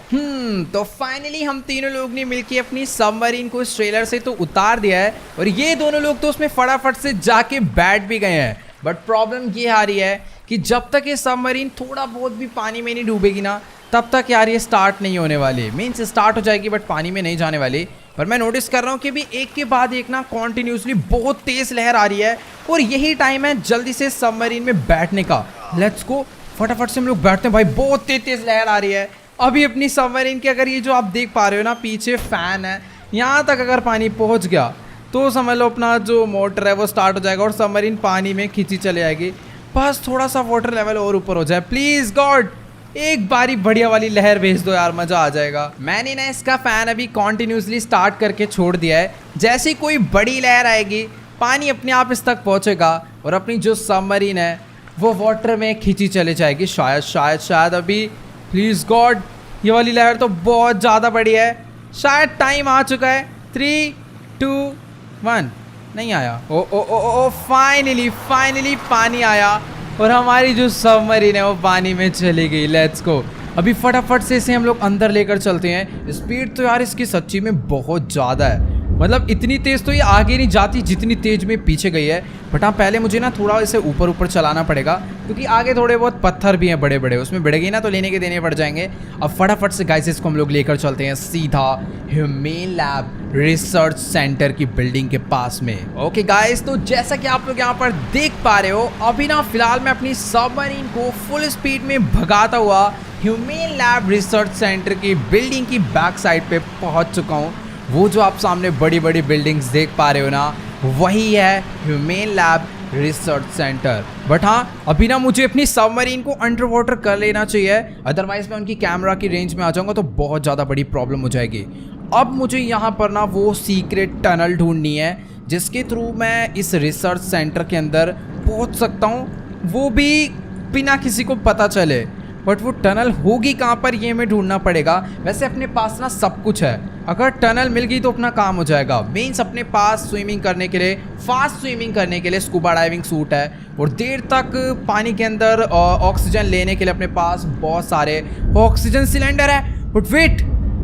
तो फाइनली हम तीनों लोग ने मिलकर अपनी सबमरीन को इस ट्रेलर से तो उतार दिया है और ये दोनों लोग तो उसमें फटाफट से जाके बैठ भी गए हैं। बट प्रॉब्लम ये आ रही है कि जब तक ये सबमरीन थोड़ा बहुत भी पानी में नहीं डूबेगी ना तब तक यार ये स्टार्ट नहीं होने वाली। मीन्स स्टार्ट हो जाएगी बट पानी में नहीं जाने वाली। पर मैं नोटिस कर रहा हूँ कि भी एक के बाद एक ना कॉन्टिन्यूसली बहुत तेज़ लहर आ रही है और यही टाइम है जल्दी से सबमरीन में बैठने का। लेट्स गो, फटाफट से हम लोग बैठते हैं। भाई बहुत तेज़ लहर आ रही है। अभी अपनी सबमरीन के अगर ये जो आप देख पा रहे हो ना पीछे फैन है, यहाँ तक अगर पानी पहुँच गया तो समझ लो अपना जो मोटर है वो स्टार्ट हो जाएगा और सबमरीन पानी में खींची चले जाएगी। बस थोड़ा सा वाटर लेवल और ऊपर हो जाए प्लीज़ गॉड, एक बारी बढ़िया वाली लहर भेज दो यार, मज़ा आ जाएगा। मैंने ना इसका फ़ैन अभी कॉन्टिन्यूसली स्टार्ट करके छोड़ दिया है, जैसे कोई बड़ी लहर आएगी पानी अपने आप इस तक पहुँचेगा और अपनी जो सबमरीन है वो वाटर में खींची चले जाएगी। शायद अभी प्लीज़ गॉड ये वाली लहर तो बहुत ज़्यादा बड़ी है। शायद टाइम आ चुका है। 3, 2, 1 नहीं आया। ओ ओ ओ ओ फाइनली पानी आया और हमारी जो सबमरीन है वो पानी में चली गई। Let's go. अभी फटाफट से इसे हम लोग अंदर लेकर चलते हैं। स्पीड तो यार इसकी सच्ची में बहुत ज़्यादा है, मतलब इतनी तेज़ तो ये आगे नहीं जाती जितनी तेज में पीछे गई है। बट हाँ पहले मुझे ना थोड़ा इसे ऊपर ऊपर चलाना पड़ेगा, क्योंकि आगे थोड़े बहुत पत्थर भी हैं बड़े बड़े, उसमें भिड़ गई ना तो लेने के देने पड़ जाएंगे। अब फटाफट से गाइस इसको हम लोग लेकर चलते हैं सीधा ह्यूमेन लैब रिसर्च सेंटर की बिल्डिंग के पास में। ओके गाइस, तो जैसा कि आप लोग यहाँ पर देख पा रहे हो, अभी ना फिलहाल मैं अपनी सबमरीन को फुल स्पीड में भगाता हुआ ह्यूमेन लैब रिसर्च सेंटर की बिल्डिंग की बैक साइड पे पहुँच चुका हूँ। वो जो आप सामने बड़ी बड़ी बिल्डिंग्स देख पा रहे हो ना, वही है humane lab research centre. But हाँ अभी ना मुझे अपनी सबमरीन को अंडर वाटर कर लेना चाहिए, अदरवाइज मैं उनकी कैमरा की रेंज में आ जाऊंगा तो बहुत ज़्यादा बड़ी प्रॉब्लम हो जाएगी। अब मुझे यहाँ पर ना वो सीक्रेट टनल ढूंढनी है जिसके थ्रू मैं इस रिसर्च सेंटर के अंदर पहुँच सकता हूँ, वो भी बिना किसी को पता चले। बट वो टनल होगी कहाँ पर ये हमें ढूंढना पड़ेगा। वैसे अपने पास ना सब कुछ है, अगर टनल मिल गई तो अपना काम हो जाएगा। मीन्स अपने पास स्विमिंग करने के लिए, फास्ट स्विमिंग करने के लिए स्कूबा डाइविंग सूट है, और देर तक पानी के अंदर ऑक्सीजन लेने के लिए अपने पास बहुत सारे ऑक्सीजन सिलेंडर है। बट वेट,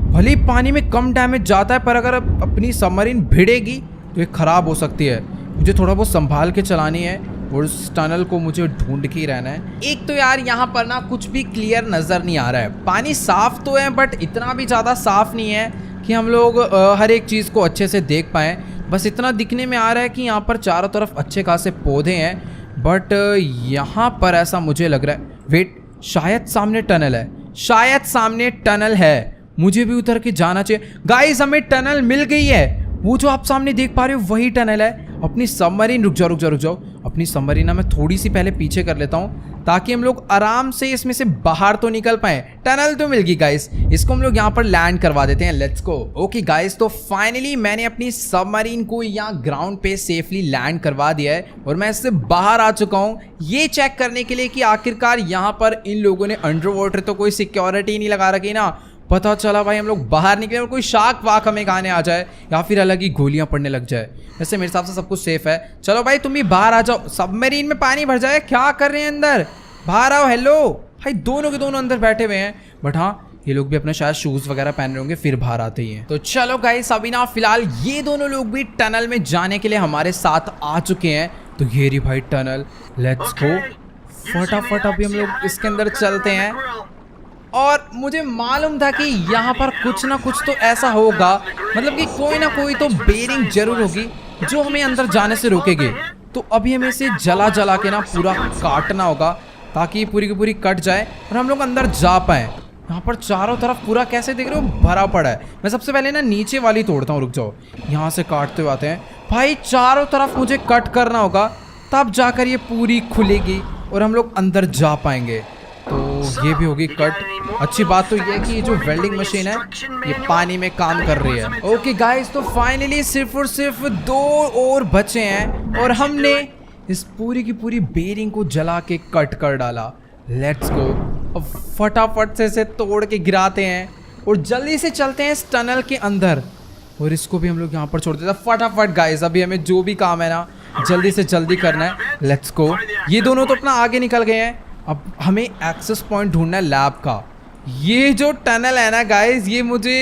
भले ही पानी में कम डैमेज जाता है पर अगर अपनी सबमरीन भिड़ेगी तो ये ख़राब हो सकती है। मुझे थोड़ा बहुत संभाल के चलानी है और उस टनल को मुझे ढूंढ के ही रहना है। एक तो यार यहाँ पर ना कुछ भी क्लियर नज़र नहीं आ रहा है। पानी साफ़ तो है बट इतना भी ज़्यादा साफ़ नहीं है कि हम लोग हर एक चीज़ को अच्छे से देख पाएँ। बस इतना दिखने में आ रहा है कि यहाँ पर चारों तरफ अच्छे खासे पौधे हैं। बट यहाँ पर ऐसा मुझे लग रहा है, वेट, शायद सामने टनल है, शायद सामने टनल है, मुझे भी उतर के जाना चाहिए। गाइस हमें टनल मिल गई है, वो जो आप सामने देख पा रहे हो वही टनल है। अपनी सबमरीन, रुक जाओ, अपनी सबमरीन मैं थोड़ी सी पहले पीछे कर लेता हूँ ताकि हम लोग आराम से इसमें से बाहर तो निकल पाए। टनल तो मिल गई गाइस, इसको हम लोग यहाँ पर लैंड करवा देते हैं। Let's go. ओके गाइस, तो फाइनली मैंने अपनी सबमरीन को यहाँ ग्राउंड पे सेफली लैंड करवा दिया है और मैं इससे बाहर आ चुका हूँ ये चेक करने के लिए कि आखिरकार यहाँ पर इन लोगों ने अंडर वाटर तो कोई सिक्योरिटी नहीं लगा रखी ना। पता चला भाई हम लोग बाहर निकले और कोई शार्क वाक हमें खाने आ जाए या फिर अलग ही गोलियां पड़ने लग जाए। वैसे मेरे हिसाब से सब कुछ सेफ है। चलो भाई तुम भी बाहर आ जाओ, सबमरीन में पानी भर जाए, क्या कर रहे हैं अंदर, बाहर आओ। हेलो भाई, दोनों के दोनों अंदर बैठे हुए हैं। बट हाँ ये लोग भी अपने शायद शूज़ वगैरह पहन रहे होंगे, फिर बाहर आते ही हैं। तो चलो गाइस, अभी ना फिलहाल ये दोनों लोग भी टनल में जाने के लिए हमारे साथ आ चुके हैं। तो ये रही भाई टनल, लेट्स गो। फटाफट अभी हम लोग इसके अंदर चलते हैं। और मुझे मालूम था कि यहाँ पर कुछ ना कुछ तो ऐसा होगा, मतलब कि कोई ना कोई तो बेरिंग जरूर होगी जो हमें अंदर जाने से रोकेगी। तो अभी हमें इसे जला जला के ना पूरा काटना होगा ताकि पूरी की पूरी कट जाए और हम लोग अंदर जा पाएँ। यहाँ पर चारों तरफ पूरा कैसे देख रहे हो, भरा पड़ा है। मैं सबसे पहले ना नीचे वाली तोड़ता हूँ, रुक जाओ, यहाँ से काटते हुए आते हैं। भाई चारों तरफ मुझे कट करना होगा, तब जाकर ये पूरी खुलेगी और हम लोग अंदर जा पाएंगे। तो ये भी होगी कट। अच्छी बात तो ये है कि ये जो वेल्डिंग मशीन है ये पानी में काम कर रही है। ओके गाइस, तो फाइनली सिर्फ और सिर्फ 2 और बचे हैं और हमने इस पूरी की पूरी बेरिंग को जला के कट कर डाला। Let's go. अब फटाफट से इसे तोड़ के गिराते हैं और जल्दी से चलते हैं इस टनल के अंदर और इसको भी हम लोग यहाँ पर छोड़ देते हैं। फटाफट गाइस, अभी हमें जो भी काम है ना जल्दी से जल्दी करना है। लेट्स गो। ये दोनों तो अपना आगे निकल गए हैं, अब हमें एक्सेस पॉइंट ढूंढना है लैब का। ये जो टनल है ना गाइस, ये मुझे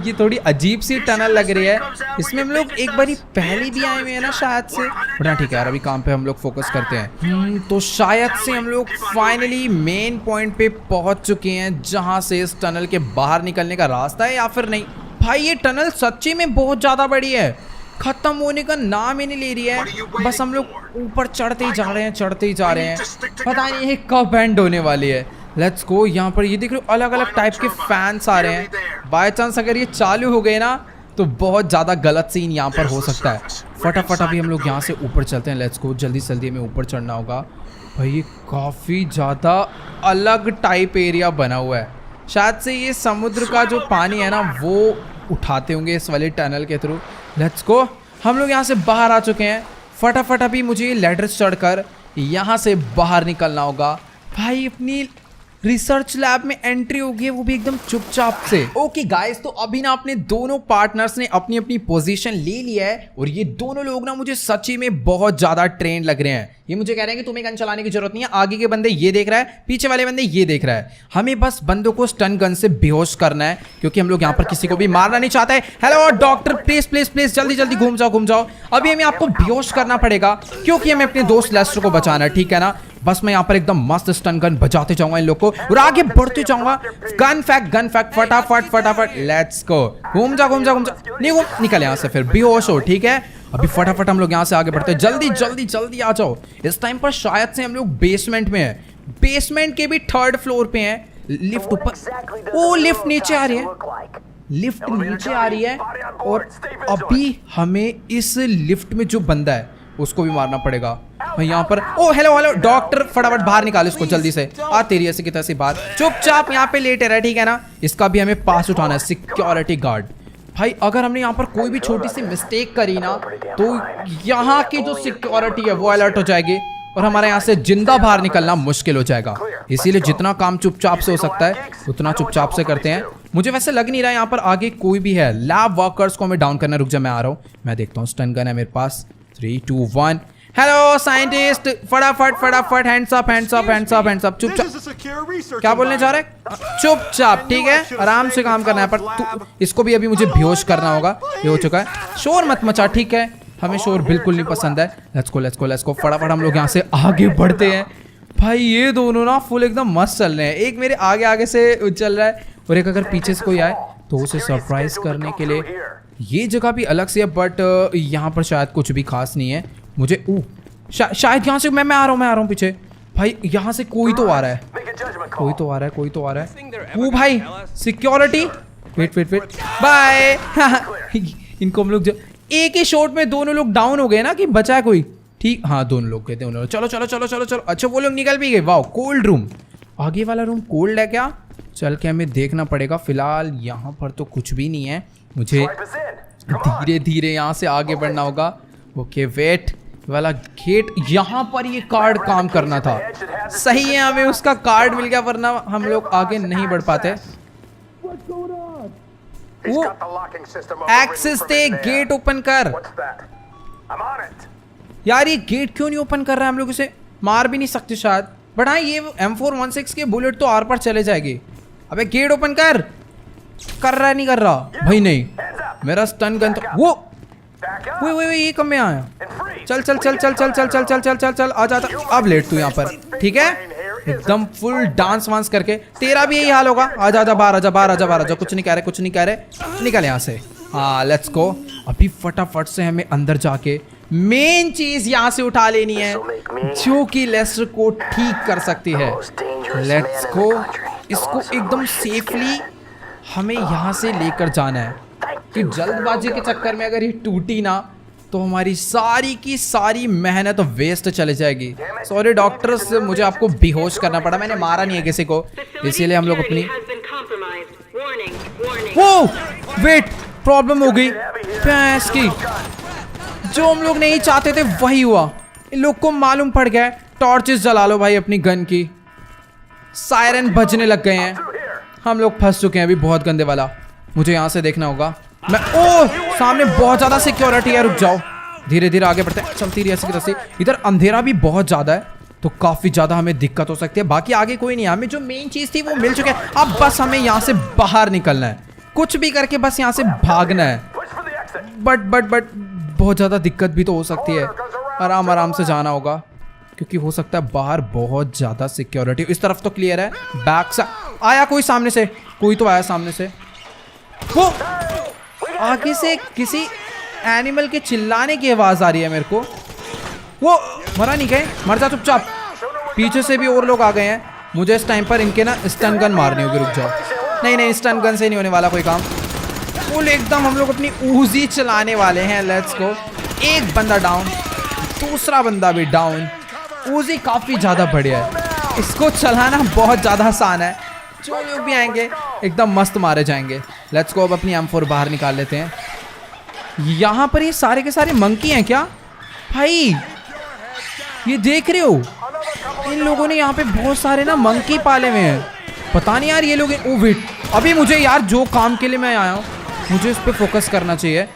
ये थोड़ी अजीब सी टनल लग रही है। इसमें हम लोग एक बारी पहले भी आए हुए हैं ना शायद से। बट हाँ ठीक है यार, अभी काम पे हम लोग फोकस करते हैं। तो शायद से हम लोग फाइनली मेन पॉइंट पे पहुंच चुके हैं जहां से इस टनल के बाहर निकलने का रास्ता है या फिर नहीं। भाई ये टनल सच्ची में बहुत ज़्यादा बड़ी है, खत्म होने का नाम ही नहीं ले रही है। बस हम लोग ऊपर चढ़ते ही जा रहे हैं, चढ़ते ही जा रहे हैं, पता नहीं ये कब एंड होने वाली है। लेट्स गो। यहाँ पर ये देख रहे हो अलग अलग टाइप के फैंस आ रहे हैं। बाय चांस अगर ये चालू हो गए ना तो बहुत ज़्यादा गलत सीन यहाँ पर हो सकता है। फटाफट अभी हम लोग यहाँ से ऊपर चलते हैं। लेट्स गो, जल्दी जल्दी हमें ऊपर चढ़ना होगा। भाई ये काफ़ी ज़्यादा अलग टाइप एरिया बना हुआ है, शायद से ये समुद्र का जो पानी है ना वो उठाते होंगे इस वाले टनल के थ्रू। Let's go. हम लोग यहाँ से बाहर आ चुके हैं। फटाफट अभी मुझे लैडर चढ़कर यहाँ से बाहर निकलना होगा। भाई अपनी रिसर्च लैब में एंट्री होगी, वो भी एकदम चुपचाप से। ओके गाइस, तो अभी ना अपने दोनों पार्टनर्स ने अपनी अपनी पोजीशन ले लिया है और ये दोनों लोग ना मुझे सच्ची में बहुत ज्यादा ट्रेन लग रहे हैं। ये मुझे कह रहे हैं कि तुम्हें गन चलाने की जरूरत नहीं है, आगे के बंदे ये देख रहा है, पीछे वाले बंदे ये देख रहा है, हमें बस बंदों को स्टन गन से बेहोश करना है क्योंकि हम लोग यहाँ पर किसी को भी मारना नहीं चाहते। Hello doctor, please please please जल्दी जल्दी घूम जाओ घूम जाओ। अभी हमें आपको बेहोश करना पड़ेगा क्योंकि हमें अपने दोस्त लेस्टर को बचाना है, ठीक है ना। बस मैं यहाँ पर एकदम मस्त स्टन गन बजाते जाऊंगा इन लोग को और आगे बढ़ते जाऊंगा। गन फैक्ट फटाफट फटाफट, लेट्स गो। घूम जा घूम जा घूम जा, नहीं घूम, निकल यहाँ से फिर बेहोश हो, ठीक है। अभी फटाफट हम लोग यहाँ से आगे बढ़ते हैं, जल्दी जल्दी जल्दी आ जाओ। इस टाइम पर शायद से हम लोग बेसमेंट में है, बेसमेंट के भी 3rd फ्लोर पे हैं। लिफ्ट ऊपर, ओ लिफ्ट नीचे आ रही है, लिफ्ट नीचे आ रही है और अभी हमें इस लिफ्ट में जो बंदा है उसको भी मारना पड़ेगा। यहाँ पर ओ हेलो हेलो डॉक्टर, फटाफट बाहर निकाल इसको जल्दी से। आ तेरी ऐसी की तैसी बात, चुपचाप यहाँ पे लेटे रहे, ठीक है ना। इसका भी हमें पास उठाना है, सिक्योरिटी गार्ड। भाई अगर हमने यहाँ पर कोई भी छोटी सी मिस्टेक करी ना तो यहाँ की जो सिक्योरिटी है वो अलर्ट हो जाएगी और हमारे यहाँ से जिंदा बाहर निकलना मुश्किल हो जाएगा। इसीलिए जितना काम चुपचाप से हो सकता है उतना चुपचाप से करते हैं। मुझे वैसे लग नहीं रहा है यहाँ पर आगे कोई भी है। लैब वर्कर्स को हमें डाउन करना, रुक जा मैं आ रहा हूँ, मैं देखता हूँ। स्टन गन है मेरे पास, 3 2 1। हेलो साइंटिस्ट, फटाफट फटाफट, hands up hands up hands up hands up. चुपचाप, क्या बोलने जा रहे हैं? चुपचाप, ठीक है, आराम से काम करना है। पर इसको भी अभी मुझे बेहोश करना होगा, ये हो चुका है। शोर मत मचा, ठीक है, हमें शोर बिल्कुल नहीं पसंद है। Let's go let's go let's go, फटाफट हम लोग यहाँ से आगे बढ़ते हैं। भाई ये दोनों ना फुल एकदम मस्त चल रहे हैं, एक मेरे आगे आगे से चल रहा है और एक अगर पीछे से कोई आए तो उसे सरप्राइज करने के लिए। ये जगह भी अलग से है बट यहाँ पर शायद कुछ भी खास नहीं है। मुझे शायद यहाँ से मैं आ रहा हूँ पीछे। भाई यहाँ से कोई तो आ रहा है, कोई तो आ रहा है। वो भाई security, wait wait wait, bye. इनको हम लोग एक ही शॉट में दोनों लोग डाउन हो गए ना, कि बचा है कोई? ठीक, हाँ दोनों लोग गए थे, दोनों लोग। चलो चलो चलो चलो चलो, अच्छा वो लोग निकल भी गए। वाओ, कोल्ड रूम, आगे वाला रूम कोल्ड है क्या? चल के हमें देखना पड़ेगा। फिलहाल यहाँ पर तो कुछ भी नहीं है, मुझे धीरे धीरे यहाँ से आगे बढ़ना होगा। ओके वेट, वाला गेट, यहाँ पर ये कार्ड काम करना था। सही है, हमें उसका कार्ड मिल गया, वरना हम लोग आगे नहीं बढ़ पाते। वो एक्सेस दे, गेट ओपन कर। यार ये गेट क्यों नहीं ओपन कर रहा है? हम लोग इसे मार भी नहीं सकते शायद, बट हाँ ये M416 के बुलेट तो आर पर चले जाएगी। अबे गेट ओपन कर रहा है, नहीं कर रहा भाई। नहीं, मेरा स्टन गन तो वो ये कम में आया। चल चल चल चल चल चल चल चल चल चल चल, आ जाता। अब लेट तू यहाँ पर, ठीक है, एकदम फुल डांस वांस करके। तेरा भी यही हाल होगा, आ जा जा, बाहर आ जा, बाहर आ जा, बाहर आ जा। कुछ नहीं कह रहे, कुछ नहीं कह रहे, निकल यहाँ से। हाँ लेट्स गो। अभी फटाफट से हमें अंदर जाके मेन चीज यहाँ से उठा लेनी है जो कि लेस्टर को ठीक कर सकती है। लेट्स गो, इसको एकदम सेफली हमें यहाँ से लेकर जाना है कि जल्दबाजी के चक्कर में अगर ये टूटी ना तो हमारी सारी की सारी मेहनत वेस्ट चले जाएगी। सॉरी डॉक्टर्स, मुझे आपको बेहोश करना पड़ा, मैंने मारा नहीं है किसी को, इसीलिए हम लोग अपनी वो वेट प्रॉब्लम हो गई भैंस की। जो हम लोग नहीं चाहते थे वही हुआ, इन लोग को मालूम पड़ गया। टॉर्चेस जला लो भाई अपनी गन की, सायरन बजने लग गए हैं, हम लोग फंस चुके हैं अभी बहुत गंदे वाला। मुझे यहाँ से देखना होगा। मैं सामने बहुत ज्यादा सिक्योरिटी है, रुक जाओ, धीरे धीरे आगे बढ़ते हैं। चलती रही ऐसी की तैसी। इधर अंधेरा भी बहुत ज्यादा है तो काफी ज्यादा हमें दिक्कत हो सकती है। बाकी आगे कोई नहीं है, हमें जो मेन चीज थी वो मिल चुकी है। अब बस हमें यहाँ से बाहर निकलना है, कुछ भी करके बस यहाँ से भागना है। बट बहुत ज्यादा दिक्कत भी तो हो सकती है, आराम आराम से जाना होगा क्योंकि हो सकता है बाहर बहुत ज्यादा सिक्योरिटी। इस तरफ तो क्लियर है, बैक से आया कोई, सामने से कोई तो आया, सामने से वो आगे से किसी एनिमल के चिल्लाने की आवाज आ रही है मेरे को। वो मरा नहीं गए, मर जा चुपचाप। पीछे से भी और लोग आ गए हैं, मुझे इस टाइम पर इनके ना स्टन गन मारनी होगी। रुक जाओ, नहीं स्टन गन से नहीं होने वाला कोई काम। फुल एकदम हम लोग अपनी ऊजी चलाने वाले हैं। Let's go. एक बंदा डाउन, दूसरा बंदा भी डाउन। ऊजी काफी ज्यादा बढ़िया है, इसको चलाना बहुत ज्यादा आसान है। जो लोग भी आएंगे एकदम मस्त मारे जाएंगे। लेट्स गो, अब अपनी M4 बाहर निकाल लेते हैं। यहाँ पर ये सारे के सारे मंकी हैं क्या भाई? ये देख रहे हो, इन लोगों ने यहाँ पे बहुत सारे ना मंकी पाले हुए हैं। पता नहीं यार ये लोग। ओ वेट, अभी मुझे यार जो काम के लिए मैं आया हूँ मुझे इस पर फोकस करना चाहिए।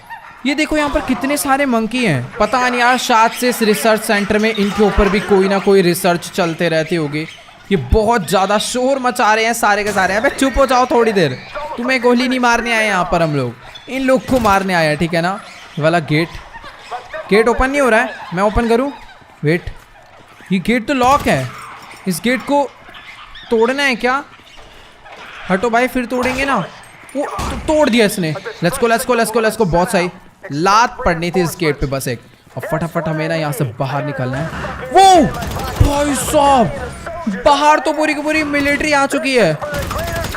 ये देखो यहाँ पर कितने सारे मंकी हैं। पता नहीं यार, शायद से इस रिसर्च सेंटर में इनके ऊपर भी कोई ना कोई रिसर्च चलते रहती होगी। ये बहुत ज़्यादा शोर मचा रहे हैं सारे के सारे। अबे चुप हो जाओ थोड़ी देर, तुम्हें गोली नहीं मारने आए यहाँ पर, हम लोग इन लोग को मारने आए हैं, ठीक है ना। ये वाला गेट ओपन नहीं हो रहा है, मैं ओपन करूँ? वेट, ये गेट तो लॉक है। इस गेट को तोड़ना है क्या? हटो भाई, फिर तोड़ेंगे ना। वो तो तोड़ दिया इसने। Let's go. बहुत सही, लात पड़नी थी इस गेट पे बस एक। और फटाफट हमें ना यहाँ से बाहर निकलना है। वो भाई साहब, बाहर तो पूरी की पूरी मिलिट्री आ चुकी है।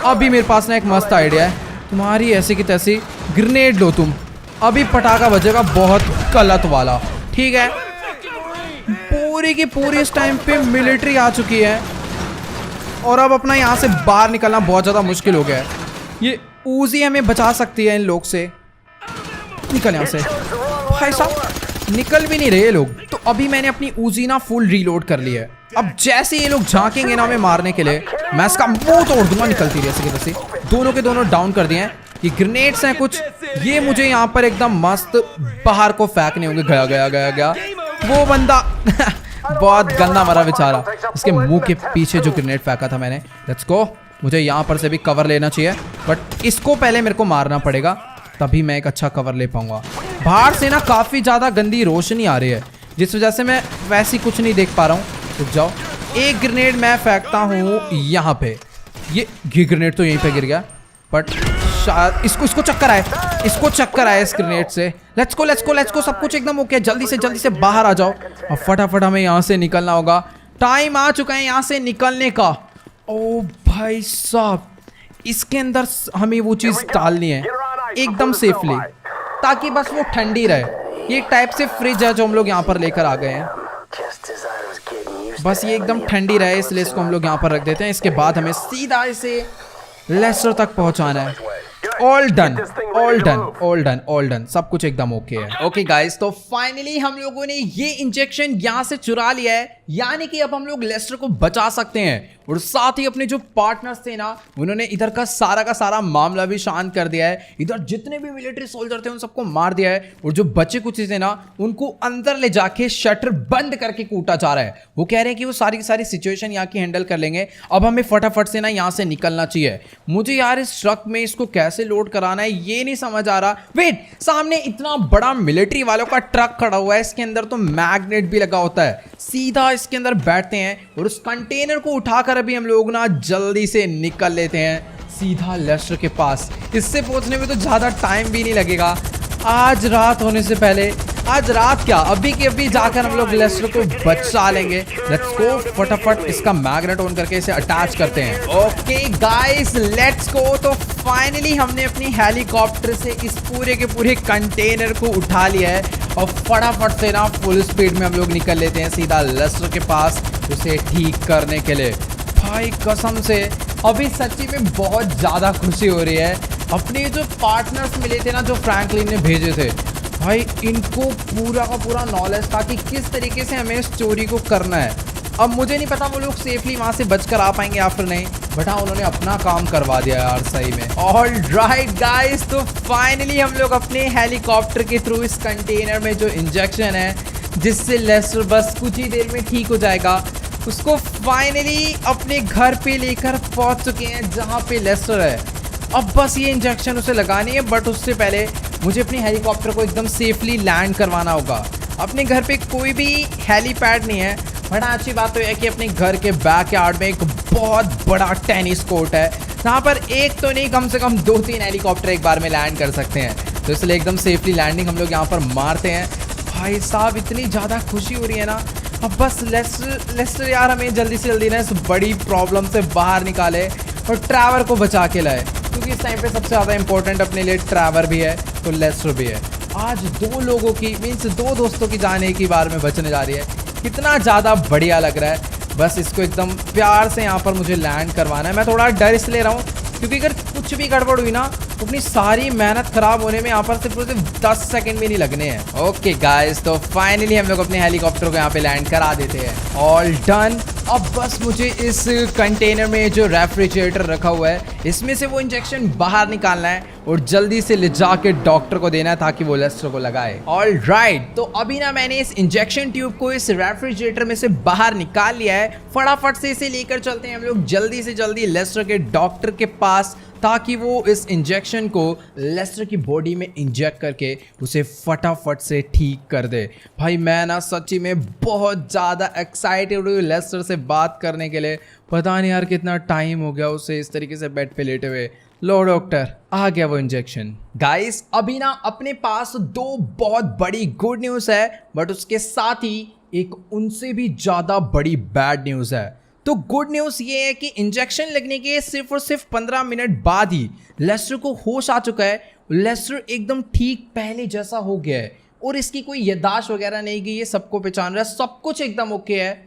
अभी मेरे पास ना एक मस्त आइडिया है। तुम्हारी ऐसी की तैसी ग्रेनेड लो तुम, अभी पटाखा बजेगा बहुत गलत वाला, ठीक है। पूरी की पूरी इस टाइम पे मिलिट्री आ चुकी है और अब अपना यहाँ से बाहर निकलना बहुत ज़्यादा मुश्किल हो गया है। ये ऊजी हमें बचा सकती है इन लोग से। निकल यहाँ से भाई साहब, निकल भी नहीं रहे ये लोग। तो अभी मैंने अपनी ऊजी ना फुल रीलोड कर ली है। अब जैसे ये लोग झांकेंगे ना हमें मारने के लिए, मैं इसका मुंह तोड़ दूंगा। निकलती रही ऐसे की तैसी। दोनों के दोनों डाउन कर दिए हैं। ये ग्रेनेड्स हैं कुछ, ये मुझे यहाँ पर एकदम मस्त बाहर को फेंकने होंगे। गया वो बंदा बहुत गंदा मरा बेचारा। इसके मुंह के पीछे जो ग्रेनेड फेंका था मैंने। लेट्स गो, मुझे यहाँ पर से भी कवर लेना चाहिए, बट इसको पहले मेरे को मारना पड़ेगा, तभी मैं एक अच्छा कवर ले पाऊंगा। बाहर से ना काफ़ी ज़्यादा गंदी रोशनी आ रही है, जिस वजह से मैं वैसी कुछ नहीं देख पा रहा हूँ। रुक जाओ, एक ग्रेनेड मैं फेंकता हूँ यहाँ पे। ये ग्रेनेड तो यहीं पे गिर गया, बट शायद इसको चक्कर आए इस ग्रेनेड से। लेट्स गो, सब कुछ एकदम ओके। जल्दी से बाहर आ जाओ और फटाफट हमें यहाँ से निकलना होगा। टाइम आ चुका है यहाँ से निकलने का। ओ भाई साहब, इसके अंदर हमें वो चीज़ डालनी है एकदम सेफली, ताकि बस वो ठंडी रहे। ये एक टाइप से फ्रिज है जो हम लोग यहाँ पर लेकर आ गए हैं। बस ये एकदम ठंडी रहे, इसलिए इसको हम लोग यहाँ पर रख देते हैं। इसके बाद हमें सीधा इसे लेस्टर तक पहुँचाना है। ऑल डन, सब कुछ एकदम ओके है। ओके गाइस, तो फाइनली हम लोगों ने ये इंजेक्शन यहाँ से चुरा लिया है, यानी कि अब हम लोग लेस्टर को बचा सकते हैं। और साथ ही अपने जो पार्टनर्स थे ना, उन्होंने इधर का सारा मामला भी शांत कर दिया है। इधर जितने भी मिलिट्री सोल्जर थे उन सबको मार दिया है, और जो बचे कुछ थे ना, उनको अंदर ले जाके शटर बंद करके कूटा जा रहा है। वो कह रहे हैं कि वो सारी की सारी सिचुएशन यहाँ की हैंडल कर लेंगे। अब हमें फटाफट से ना यहाँ से निकलना चाहिए। मुझे यार इस ट्रक में इसको कैसे लोड कराना है ये नहीं समझ आ रहा। वेट, सामने इतना बड़ा मिलिट्री वालों का ट्रक खड़ा हुआ है, इसके अंदर तो मैग्नेट भी लगा होता है। सीधा इसके अंदर बैठते हैं और उस कंटेनर को उठाकर अभी हम लोग ना जल्दी से निकल लेते हैं सीधा लेस्टर के पास। इससे पहुंचने में तो ज़्यादा टाइम भी नहीं लगेगा। आज रात होने से पहले, आज रात क्या, अभी के अभी जाकर हम लोग लेस्टर को बचा लेंगे। लेट्स गो, फटाफट इसका मैग्नेट ऑन करके इसे अटैच करते हैं। Okay guys, let's go. तो फाइनली हमने अपनी हेलीकॉप्टर से इस पूरे के पूरे कंटेनर को उठा लिया है और फटाफट से ना फुल स्पीड में हम लोग निकल लेते हैं सीधा लेस्टर के पास उसे ठीक करने के लिए। भाई कसम से अभी सच्ची में बहुत ज़्यादा खुशी हो रही है। अपने जो पार्टनर्स मिले थे ना, जो फ्रैंकलिन ने भेजे थे, भाई इनको पूरा का पूरा नॉलेज था कि किस तरीके से हमें इस चोरी को करना है। अब मुझे नहीं पता वो लोग सेफली वहाँ से बचकर आ पाएंगे या फिर नहीं, बट हाँ उन्होंने अपना काम करवा दिया यार सही में। ऑल राइट गाइस, तो फाइनली हम लोग अपने हेलीकॉप्टर के थ्रू इस कंटेनर में जो इंजेक्शन है, जिससे लेस्टर बस कुछ ही देर में ठीक हो जाएगा, उसको फाइनली अपने घर पे लेकर पहुंच चुके हैं जहां पे लेस्टर है। अब बस ये इंजेक्शन उसे लगानी है, बट उससे पहले मुझे अपनी हेलीकॉप्टर को एकदम सेफली लैंड करवाना होगा। अपने घर पे कोई भी हेलीपैड नहीं है, बट अच्छी बात तो यह है कि अपने घर के बैकयार्ड में एक बहुत बड़ा टेनिस कोर्ट है, जहाँ पर एक तो नहीं कम से कम 2-3 हेलीकॉप्टर एक बार में लैंड कर सकते हैं। तो इसलिए एकदम सेफली लैंडिंग हम लोग यहाँ पर मारते हैं। भाई साहब इतनी ज़्यादा खुशी हो रही है ना। अब बस लेस्टर यार हमें जल्दी से जल्दी ना इस बड़ी प्रॉब्लम से बाहर निकाले और ट्रैवर को बचा के लाए, क्योंकि इस टाइम पे सबसे ज़्यादा इंपॉर्टेंट अपने लिए ट्रैवर भी है तो लेस्टर भी है। आज 2 लोगों की मीन्स 2 दोस्तों की जान एक ही बार में बचने जा रही है। कितना ज़्यादा बढ़िया लग रहा है। बस इसको एकदम प्यार से यहाँ पर मुझे लैंड करवाना है। मैं थोड़ा डर इसलिए रहा हूँ क्योंकि अगर कुछ भी गड़बड़ हुई ना, तो अपनी सारी मेहनत खराब होने में यहाँ पर सिर्फ 10 सेकंड भी नहीं लगने हैं। ओके गाइस, तो फाइनली हम लोग अपने हेलीकॉप्टर को यहाँ पे लैंड करा देते हैं। All done. अब बस मुझे इस कंटेनर में जो रेफ्रिजरेटर रखा हुआ है इसमें से वो इंजेक्शन बाहर निकालना है और जल्दी से ले जाके डॉक्टर को देना है ताकि वो लेस्टर को लगाए। ऑलराइट, तो अभी ना मैंने इस इंजेक्शन ट्यूब को इस रेफ्रिजरेटर में से बाहर निकाल लिया है। फटाफट से इसे लेकर चलते हैं हम लोग जल्दी से जल्दी लेस्टर के डॉक्टर के पास ताकि वो इस इंजेक्शन को लेस्टर की बॉडी में इंजेक्ट करके उसे फटाफट से ठीक कर दे। भाई मैं ना सच्ची में बहुत ज़्यादा एक्साइटेड हूँ लेस्टर से बात करने के लिए। पता नहीं यार कितना टाइम हो गया उसे इस तरीके से बेड पे लेटे हुए। लो डॉक्टर, आ गया वो इंजेक्शन। गाइस अभी ना अपने पास दो बहुत बड़ी गुड न्यूज़ है, बट उसके साथ ही एक उनसे भी ज़्यादा बड़ी बैड न्यूज़ है। तो गुड न्यूज़ ये है कि इंजेक्शन लगने के सिर्फ और सिर्फ 15 मिनट बाद ही लेस्टर को होश आ चुका है। लेस्टर एकदम ठीक पहले जैसा हो गया है और इसकी कोई याददाश्त वगैरह नहीं गई, ये सबको पहचान रहा है, सब कुछ एकदम ओके है।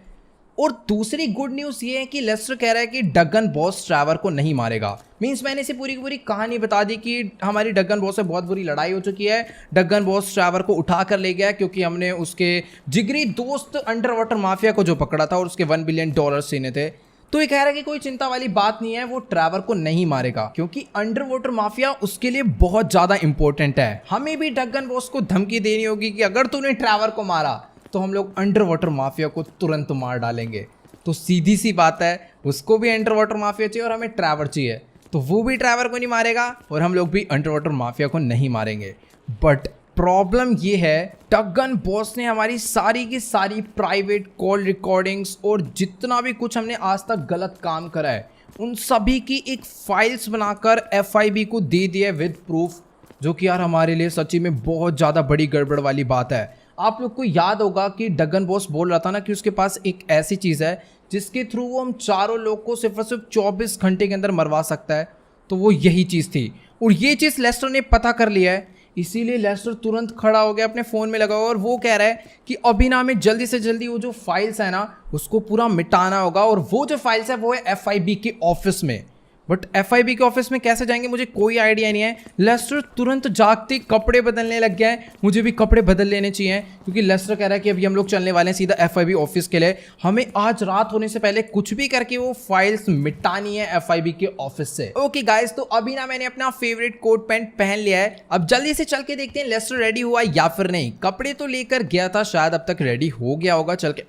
और दूसरी गुड न्यूज़ ये है कि लेस्टर कह रहा है कि डगन बॉस ट्रैवर को नहीं मारेगा। मीन्स मैंने इसे पूरी की पूरी कहानी बता दी कि हमारी डगन बॉस से बहुत बुरी लड़ाई हो चुकी है। डगन बॉस ट्रैवर को उठा कर ले गया क्योंकि हमने उसके जिगरी दोस्त अंडर वाटर माफिया को जो पकड़ा था और उसके $1 बिलियन सीने थे। तो ये कह रहा है कि कोई चिंता वाली बात नहीं है, वो ट्रैवर को नहीं मारेगा क्योंकि अंडर वाटर माफिया उसके लिए बहुत ज़्यादा इंपॉर्टेंट है। हमें भी डगन बॉस को धमकी देनी होगी कि अगर तूने ट्रैवर को मारा तो हम लोग अंडर वाटर माफिया को तुरंत मार डालेंगे। तो सीधी सी बात है, उसको भी अंडर वाटर माफिया चाहिए और हमें ट्रैवर चाहिए, तो वो भी ट्रैवर को नहीं मारेगा और हम लोग भी अंडर वाटर माफिया को नहीं मारेंगे। बट प्रॉब्लम ये है, डगन बॉस ने हमारी सारी की सारी प्राइवेट कॉल रिकॉर्डिंग्स और जितना भी कुछ हमने आज तक गलत काम करा है उन सभी की एक फाइल्स बनाकर FIB को दे दिया है विद प्रूफ, जो कि यार हमारे लिए सच्ची में बहुत ज़्यादा बड़ी गड़बड़ वाली बात है। आप लोग को याद होगा कि डगन बॉस बोल रहा था ना कि उसके पास एक ऐसी चीज़ है जिसके थ्रू वो हम चारों लोग को सिर्फ और सिर्फ 24 घंटे के अंदर मरवा सकता है। तो वो यही चीज़ थी और ये चीज़ लेस्टर ने पता कर लिया है, इसीलिए लेस्टर तुरंत खड़ा हो गया, अपने फ़ोन में लगा हुआ और वो कह रहा है कि अभी ना हमें जल्दी से जल्दी वो जो फाइल्स है ना उसको पूरा मिटाना होगा। और वो जो फाइल्स है वो है FIB के ऑफिस में। बट FIB के ऑफिस में कैसे जाएंगे मुझे कोई आइडिया नहीं है। लेस्टर तुरंत जागते कपड़े बदलने लग गया है, मुझे भी कपड़े बदल लेने चाहिए क्योंकि लेस्टर कह रहा है कि अभी हम लोग चलने वाले हैं सीधा FIB ऑफिस के लिए। हमें आज रात होने से पहले कुछ भी करके वो फाइल्स मिटानी है FIB के ऑफिस से। ओके गाइस, तो अभी ना मैंने अपना फेवरेट कोट पैंट पहन लिया है, अब जल्दी से चल के देखते हैं लेस्टर रेडी हुआ या फिर नहीं। कपड़े तो लेकर गया था, शायद अब तक रेडी हो गया होगा। चल के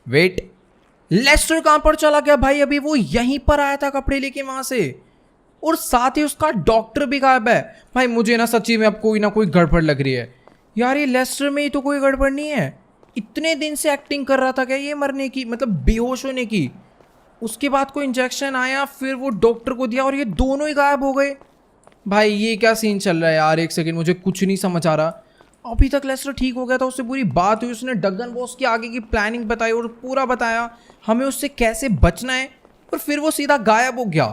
वेट, लेस्टर कहां पर चला गया भाई? अभी वो यहीं पर आया था कपड़े लेके वहां से, और साथ ही उसका डॉक्टर भी गायब है। भाई मुझे ना सच्ची में अब कोई ना कोई गड़बड़ लग रही है यार। ये लेस्टर में ही तो कोई गड़बड़ नहीं है, इतने दिन से एक्टिंग कर रहा था क्या ये मरने की, मतलब बेहोश होने की। उसके बाद कोई इंजेक्शन आया, फिर वो डॉक्टर को दिया और ये दोनों ही गायब हो गए। भाई ये क्या सीन चल रहा है यार? एक सेकेंड, मुझे कुछ नहीं समझ आ रहा। अभी तक लेस्टर ठीक हो गया था, उससे पूरी बात हुई, उसने डगन बॉस की आगे की प्लानिंग बताई और पूरा बताया हमें उससे कैसे बचना है, और फिर वो सीधा गायब हो गया।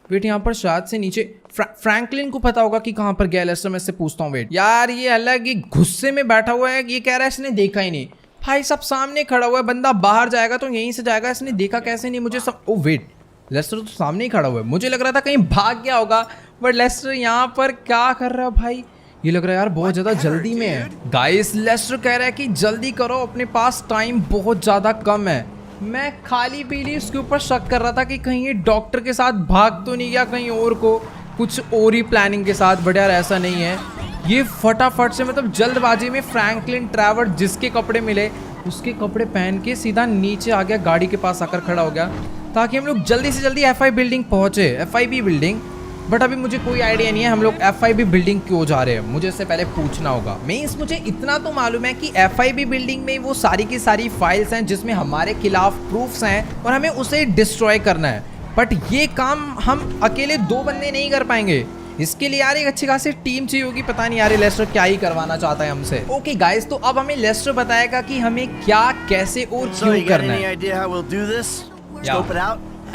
वेट, यहाँ पर शायद से नीचे फ्रैंकलिन को पता होगा कि कहाँ पर गया लेस्टर। मैं इससे पूछता हूँ। वेट यार, ये अलग ही गुस्से में बैठा हुआ है, ये कह रहा है इसने देखा ही नहीं। भाई सब सामने खड़ा हुआ है, बंदा बाहर जाएगा तो यहीं से जाएगा, इसने देखा कैसे नहीं मुझे सब। ओ वेट, लेस्टर तो सामने ही खड़ा हुआ है, मुझे लग रहा था कहीं भाग गया होगा, बट लेस्टर यहाँ पर क्या कर रहा है भाई? ये लग रहा है यार बहुत ज़्यादा जल्दी में है। गाइस लेस्टर कह रहा है कि जल्दी करो, अपने पास टाइम बहुत ज़्यादा कम है। मैं खाली पीली उसके ऊपर शक कर रहा था कि कहीं ये डॉक्टर के साथ भाग तो नहीं गया कहीं और को, कुछ और ही प्लानिंग के साथ। बट यार ऐसा नहीं है, ये फटाफट से मतलब जल्दबाजी में फ्रैंकलिन ट्रैवर जिसके कपड़े मिले उसके कपड़े पहन के सीधा नीचे आ गया, गाड़ी के पास आकर खड़ा हो गया ताकि हम लोग जल्दी से जल्दी FIB बिल्डिंग पहुँचे, FIB बिल्डिंग। बट अभी मुझे कोई आइडिया नहीं है हम लोग FIB बिल्डिंग क्यों जा रहे हैं, मुझे इससे पहले पूछना होगा। मीन्स मुझे इतना तो मालूम है कि FIB बिल्डिंग में वो सारी की सारी फाइल्स हैं जिसमें हमारे खिलाफ प्रूफ्स हैं और हमें उसे डिस्ट्रॉय करना है। बट ये काम हम अकेले 2 बंदे नहीं कर पाएंगे, इसके लिए यार एक अच्छी खासी टीम चाहिए होगी। पता नहीं यार लेस्टर क्या ही करवाना चाहता है हमसे। ओके गाइस, तो अब हमें लेस्टर बताएगा कि हमें क्या, कैसे और क्यों करना है।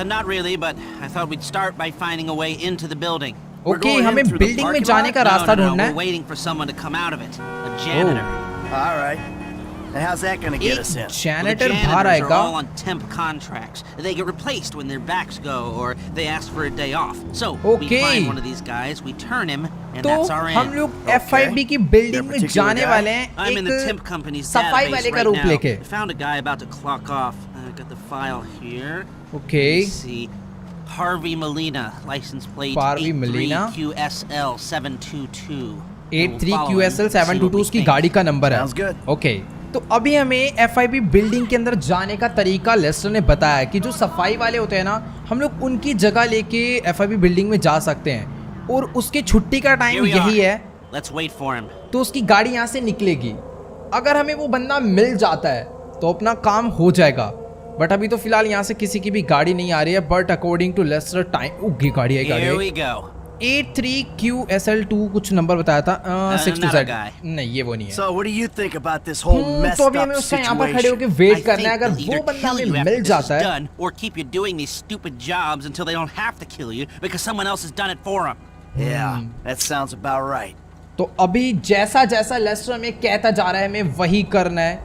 Not really, but I thought we'd start by finding a way into the building. Okay, हमें बिल्डिंग में जाने का रास्ता ढूंढना है। We're waiting for someone to come out of it. A janitor. All right. And how's that gonna get us in? The janitor बाहर janitors are आएगा. all on temp contracts. They get replaced when their backs go or they ask for a day off. So we Okay. find one of these guys, we turn him, and तो that's our हम end. लोग Okay. FIB की बिल्डिंग में particular जाने guy? वाले हैं I'm in the temp एक company's सफाई database वाले का right रूप now. लेके. I found a guy about to clock off. I got the file here. Okay. Let's see. Harvey Molina, license plate Harvey Molina? 83QSL 722. 83QSL 722 उसकी गाड़ी का नंबर है. Sounds good. ओके तो अभी हमें FIB बिल्डिंग के अंदर जाने का तरीका लेस्टर ने बताया कि जो सफाई वाले होते हैं ना, हम लोग उनकी जगह लेके FIB बिल्डिंग में जा सकते हैं और उसके छुट्टी का Here टाइम we यही are. है. Let's wait for him. तो उसकी गाड़ी यहाँ से निकलेगी. अगर हमें वो बंदा मिल जाता है तो अपना काम हो जाएगा. बट अभी तो फिलहाल यहाँ से किसी की भी गाड़ी नहीं आ रही है. But according to Leicester time उगी गाड़ी है Here we गाड़ी go. 83QSL2 कुछ नंबर बताया था. 6 not a guy. नहीं ये वो नहीं है. So what do you think about this whole messed तो अभी up हमें उसका यहाँ पर खड़े situation? होकर I वेट think करना है. अगर they'll either वो बंदा kill you हमें after मिल this जाता is है done, or keep you doing these stupid jobs until they don't have to kill you because someone else has done it for them. Yeah, that sounds about right. तो अभी जैसा जैसा लेस्टर हमें कहता जा रहा है हमें वही करना है.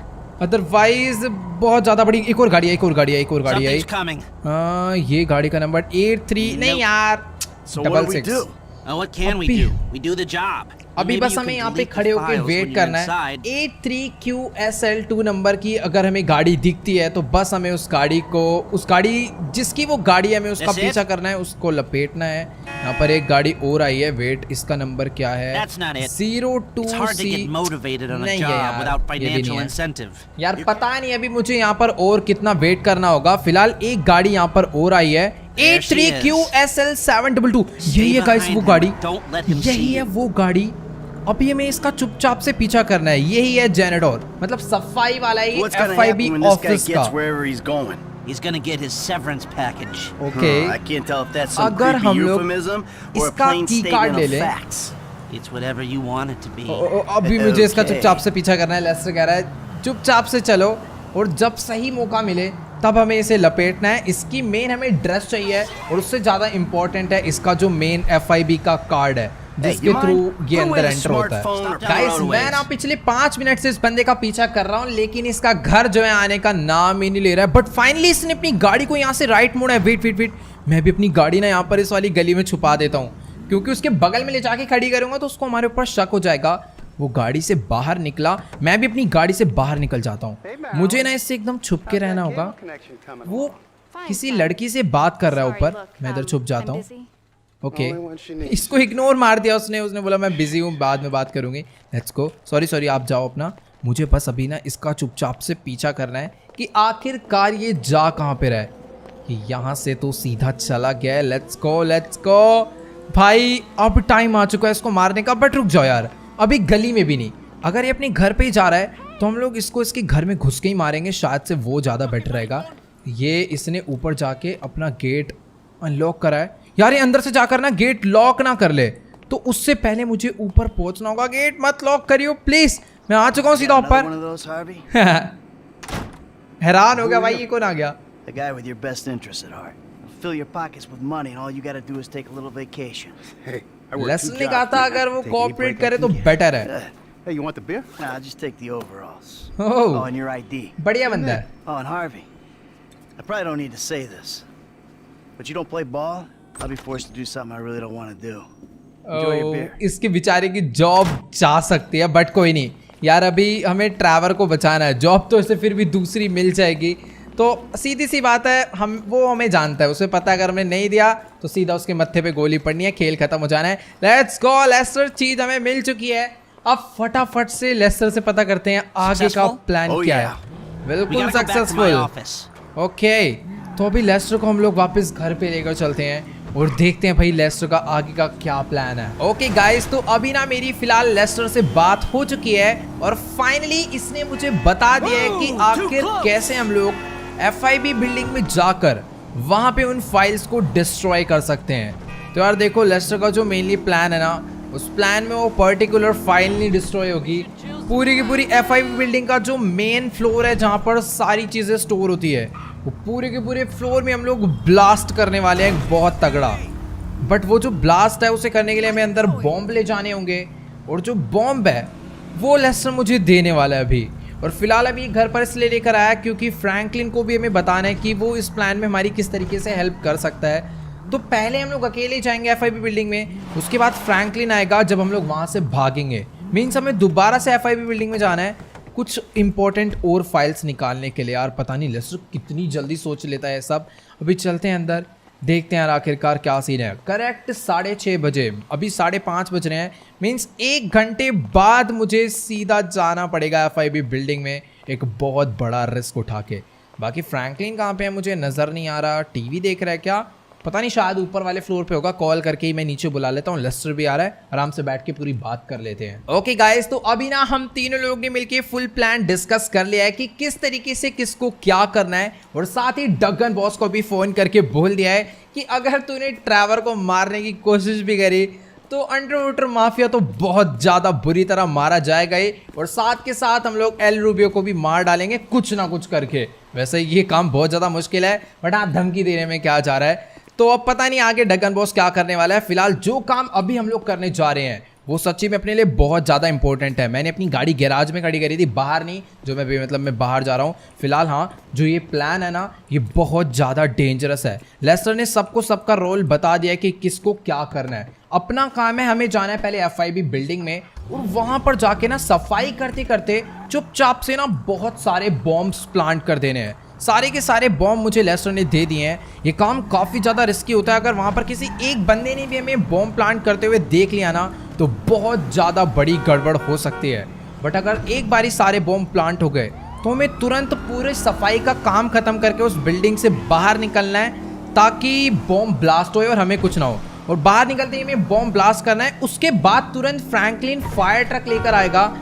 अदरवाइज बहुत ज्यादा बड़ी एक और गाड़ी है, एक और गाड़ी है, एक और गाड़ी है. Something's coming. ये गाड़ी का नंबर 83 नहीं Nope. यार So what do we 66. do? What can we अभी- do? We do the job. अभी Maybe बस you हमें can यहाँ पे delete the खड़े होकर files when वेट you're करना है. inside. 83QSL2 नंबर की अगर हमें गाड़ी दिखती है तो बस हमें उस गाड़ी जिसकी वो गाड़ी है हमें उसका That's it? पीछा करना है, उसको लपेटना है. यहाँ पर एक गाड़ी और आई है. वेट इसका नंबर क्या है? That's not it. 02C. It's hard to get motivated on a नहीं है job यार, without ये भी नहीं financial है. incentive. यार पता नहीं अभी मुझे यहाँ पर और कितना वेट करना होगा. फिलहाल एक गाड़ी यहाँ पर और आई है. There she is. 83QSL 722. यही है Stay गाइस वो behind गाड़ी. her. Don't let him see यही है you. वो गाड़ी. अभी हमें इसका चुपचाप से पीछा करना है. यही है जैनेटर, मतलब सफाई वाला ही What's gonna FIB happen when this guy office का. gets wherever he's going? He's gonna get his severance package. Okay I can't tell if that's some अगर creepy हम लोग euphemism or a इसका plain की कार्ड statement ले of लें. facts. It's whatever you want it to be. अभी मुझे इसका Okay. चुपचाप से पीछा करना है. लेस्टर कह रहा है चुपचाप से चलो और जब सही मौका मिले तब हमें इसे लपेटना है. इसकी मेन हमें ड्रेस चाहिए और उससे ज़्यादा इम्पोर्टेंट है इसका जो मेन FIB का कार्ड है जिसके you थ्रू mind? ये Put अंदर away the एंटर होता smartphone है. or down guys roadways. मैं ना पिछले 5 मिनट से इस बंदे का पीछा कर रहा हूँ लेकिन इसका घर जो है आने का नाम ही नहीं ले रहा है. बट फाइनली इसने अपनी गाड़ी को यहाँ से राइट मोड़ा है. वेट मैं भी अपनी गाड़ी ना यहाँ पर इस वाली गली में छुपा देता हूँ क्योंकि उसके बगल में ले जाके खड़ी करूंगा तो उसको हमारे ऊपर शक हो जाएगा. वो गाड़ी से बाहर निकला, मैं भी अपनी गाड़ी से बाहर निकल जाता हूँ. मुझे ना इससे एकदम छुप के रहना होगा. वो किसी लड़की से बात कर रहा है ऊपर. मैं इधर छुप जाता हूँ. ओके इसको इग्नोर मार दिया उसने बोला मैं बिजी हूँ बाद में बात करूँगी. Let's go. सॉरी आप जाओ अपना. मुझे बस अभी ना इसका चुपचाप से पीछा करना है कि आखिरकार ये जा कहाँ पे रहा है. कि यहाँ से तो सीधा चला गया. लेट्स गो भाई. अब टाइम आ चुका है इसको मारने का. बट रुक जाओ यार, अभी गली में भी नहीं. अगर ये अपने घर पे ही जा रहा है तो हम लोग इसको इसके घर में घुस के ही मारेंगे. शायद से वो ज़्यादा बेटर रहेगा. ये इसने ऊपर जाके अपना गेट अनलॉक करा है. यार ये अंदर से जाकर ना गेट लॉक ना कर ले तो उससे पहले मुझे ऊपर पहुंचना होगा. गेट मत लॉक करियो प्लीज. मैं आ चुका हूँ सीधा Got another ऊपर. one of those, Harvey? हैरान हो गया भाई ये कौन आ गया. The guy with your best interests at heart. He'll fill your pockets with money, and all you gotta do is take a little vacation. Hey, I work lesson 2 ने कहा jobs. था अगर वो Take any cooperate break I करे तो can get. बेटर है. Hey, you want the beer? Nah, just take the overalls. Oh. Oh, and your ID. बढ़िया बंदा है. Oh, and Harvey. I probably don't need to say this, but you don't play ball, I'll be forced to do something I really don't want to do. Enjoy your beer. इसके बेचारे की जॉब जा सकती है बट कोई नहीं यार. अभी हमें ट्रैवर को बचाना है. जॉब तो इसे फिर भी दूसरी मिल जाएगी. तो सीधी सी बात है, वो हमें जानता है. उसे पता है अगर हमने नहीं दिया तो सीधा उसके मत्थे पे गोली पड़नी है. खेल खत्म हो जाना है. Let's go Leicester. चीज हमें मिल चुकी है. अब फटाफट से लेस्टर से पता करते हैं आगे का Successful? प्लान Oh, क्या yeah. है. We बिल्कुल gotta go back to my successful. office. Okay तो अभी लेस्टर को हम लोग वापस घर पे लेकर चलते हैं और देखते हैं भाई लेस्टर का आगे का क्या प्लान है. ओके गाइस तो अभी ना मेरी फिलहाल लेस्टर से बात हो चुकी है और फाइनली इसने मुझे बता दिया है कि आखिर कैसे हम लोग FIB बिल्डिंग में जाकर वहां पे उन फाइल्स को डिस्ट्रॉय कर सकते हैं. तो यार देखो लेस्टर का जो मेनली प्लान है ना, उस प्लान में वो पर्टिकुलर फाइल नहीं डिस्ट्रॉय होगी. पूरी की पूरी FIB बिल्डिंग का जो मेन फ्लोर है जहाँ पर सारी चीज़ें स्टोर होती है, वो पूरे के पूरे फ्लोर में हम लोग ब्लास्ट करने वाले हैं बहुत तगड़ा. बट वो जो ब्लास्ट है उसे करने के लिए हमें अंदर बॉम्ब ले जाने होंगे और जो बॉम्ब है वो लेस्टर मुझे देने वाला है अभी. और फिलहाल अभी घर पर इसलिए लेकर आया क्योंकि फ्रैंकलिन को भी हमें बताना है कि वो इस प्लान में हमारी किस तरीके से हेल्प कर सकता है। तो पहले हम लोग अकेले जाएंगे एफआईबी बिल्डिंग में, उसके बाद फ्रैंकलिन आएगा जब हम लोग वहाँ से भागेंगे। मीन्स हमें दोबारा से एफआईबी बिल्डिंग में जाना है कुछ इंपॉर्टेंट और फाइल्स निकालने के लिए। यार पता नहीं लेस्टर कितनी जल्दी सोच लेता है सब। अभी चलते हैं अंदर, देखते हैं यार आखिरकार क्या सीन है। करेक्ट 6:30 बजे, अभी 5:30 बज रहे हैं। मीन्स 1 घंटे बाद मुझे सीधा जाना पड़ेगा एफआईबी बिल्डिंग में, एक बहुत बड़ा रिस्क उठा के। बाकी फ्रैंकलिन कहाँ पे है मुझे नज़र नहीं आ रहा। टीवी देख रहा है क्या, पता नहीं, शायद ऊपर वाले फ्लोर पे होगा। कॉल करके ही मैं नीचे बुला लेता हूँ। लेस्टर भी आ रहा है, आराम से बैठ के पूरी बात कर लेते हैं। ओके गाइस, तो अभी ना हम तीनों लोग ने मिलके फुल प्लान डिस्कस कर लिया है कि किस तरीके से किसको क्या करना है, और साथ ही डगन बॉस को भी फोन करके बोल दिया है कि अगर तूने ट्रैवर को मारने की कोशिश भी करी तो अंडरवाटर माफिया तो बहुत ज्यादा बुरी तरह मारा जाएगा ही, और साथ के साथ हम लोग एल रूबियो को भी मार डालेंगे कुछ ना कुछ करके। वैसे ये काम बहुत ज्यादा मुश्किल है, बट हाँ धमकी देने में क्या जा रहा है। तो अब पता नहीं आगे डगन बॉस क्या करने वाला है। फिलहाल जो काम अभी हम लोग करने जा रहे हैं वो सच्ची में अपने लिए बहुत ज़्यादा इंपॉर्टेंट है। मैंने अपनी गाड़ी गैराज में खड़ी करी थी, बाहर नहीं, जो मैं बाहर जा रहा हूँ फिलहाल। हाँ, जो ये प्लान है ना ये बहुत ज़्यादा डेंजरस है। लेस्टर ने सबको सबका रोल बता दिया है कि किसको क्या करना है। अपना काम है हमें जाना है पहले एफआईबी बिल्डिंग में, और वहाँ पर जाके ना सफाई करते करते चुपचाप से ना बहुत सारे बॉम्ब्स प्लांट कर देने हैं। सारे के सारे बॉम्ब मुझे लेस्टर ने दे दिए हैं। ये काम काफ़ी ज़्यादा रिस्की होता है। अगर वहाँ पर किसी एक बंदे ने भी हमें बॉम्ब प्लांट करते हुए देख लिया ना तो बहुत ज़्यादा बड़ी गड़बड़ हो सकती है। बट अगर एक बारी सारे बॉम्ब प्लांट हो गए तो हमें तुरंत पूरे सफाई का काम ख़त्म करके उस बिल्डिंग से बाहर निकलना है, ताकि बॉम्ब ब्लास्ट होए और हमें कुछ ना हो। और बाहर निकलते ही हमें बॉम्ब ब्लास्ट करना है। उसके बाद तुरंत फ्रैंकलिन फायर ट्रक लेकर आएगा।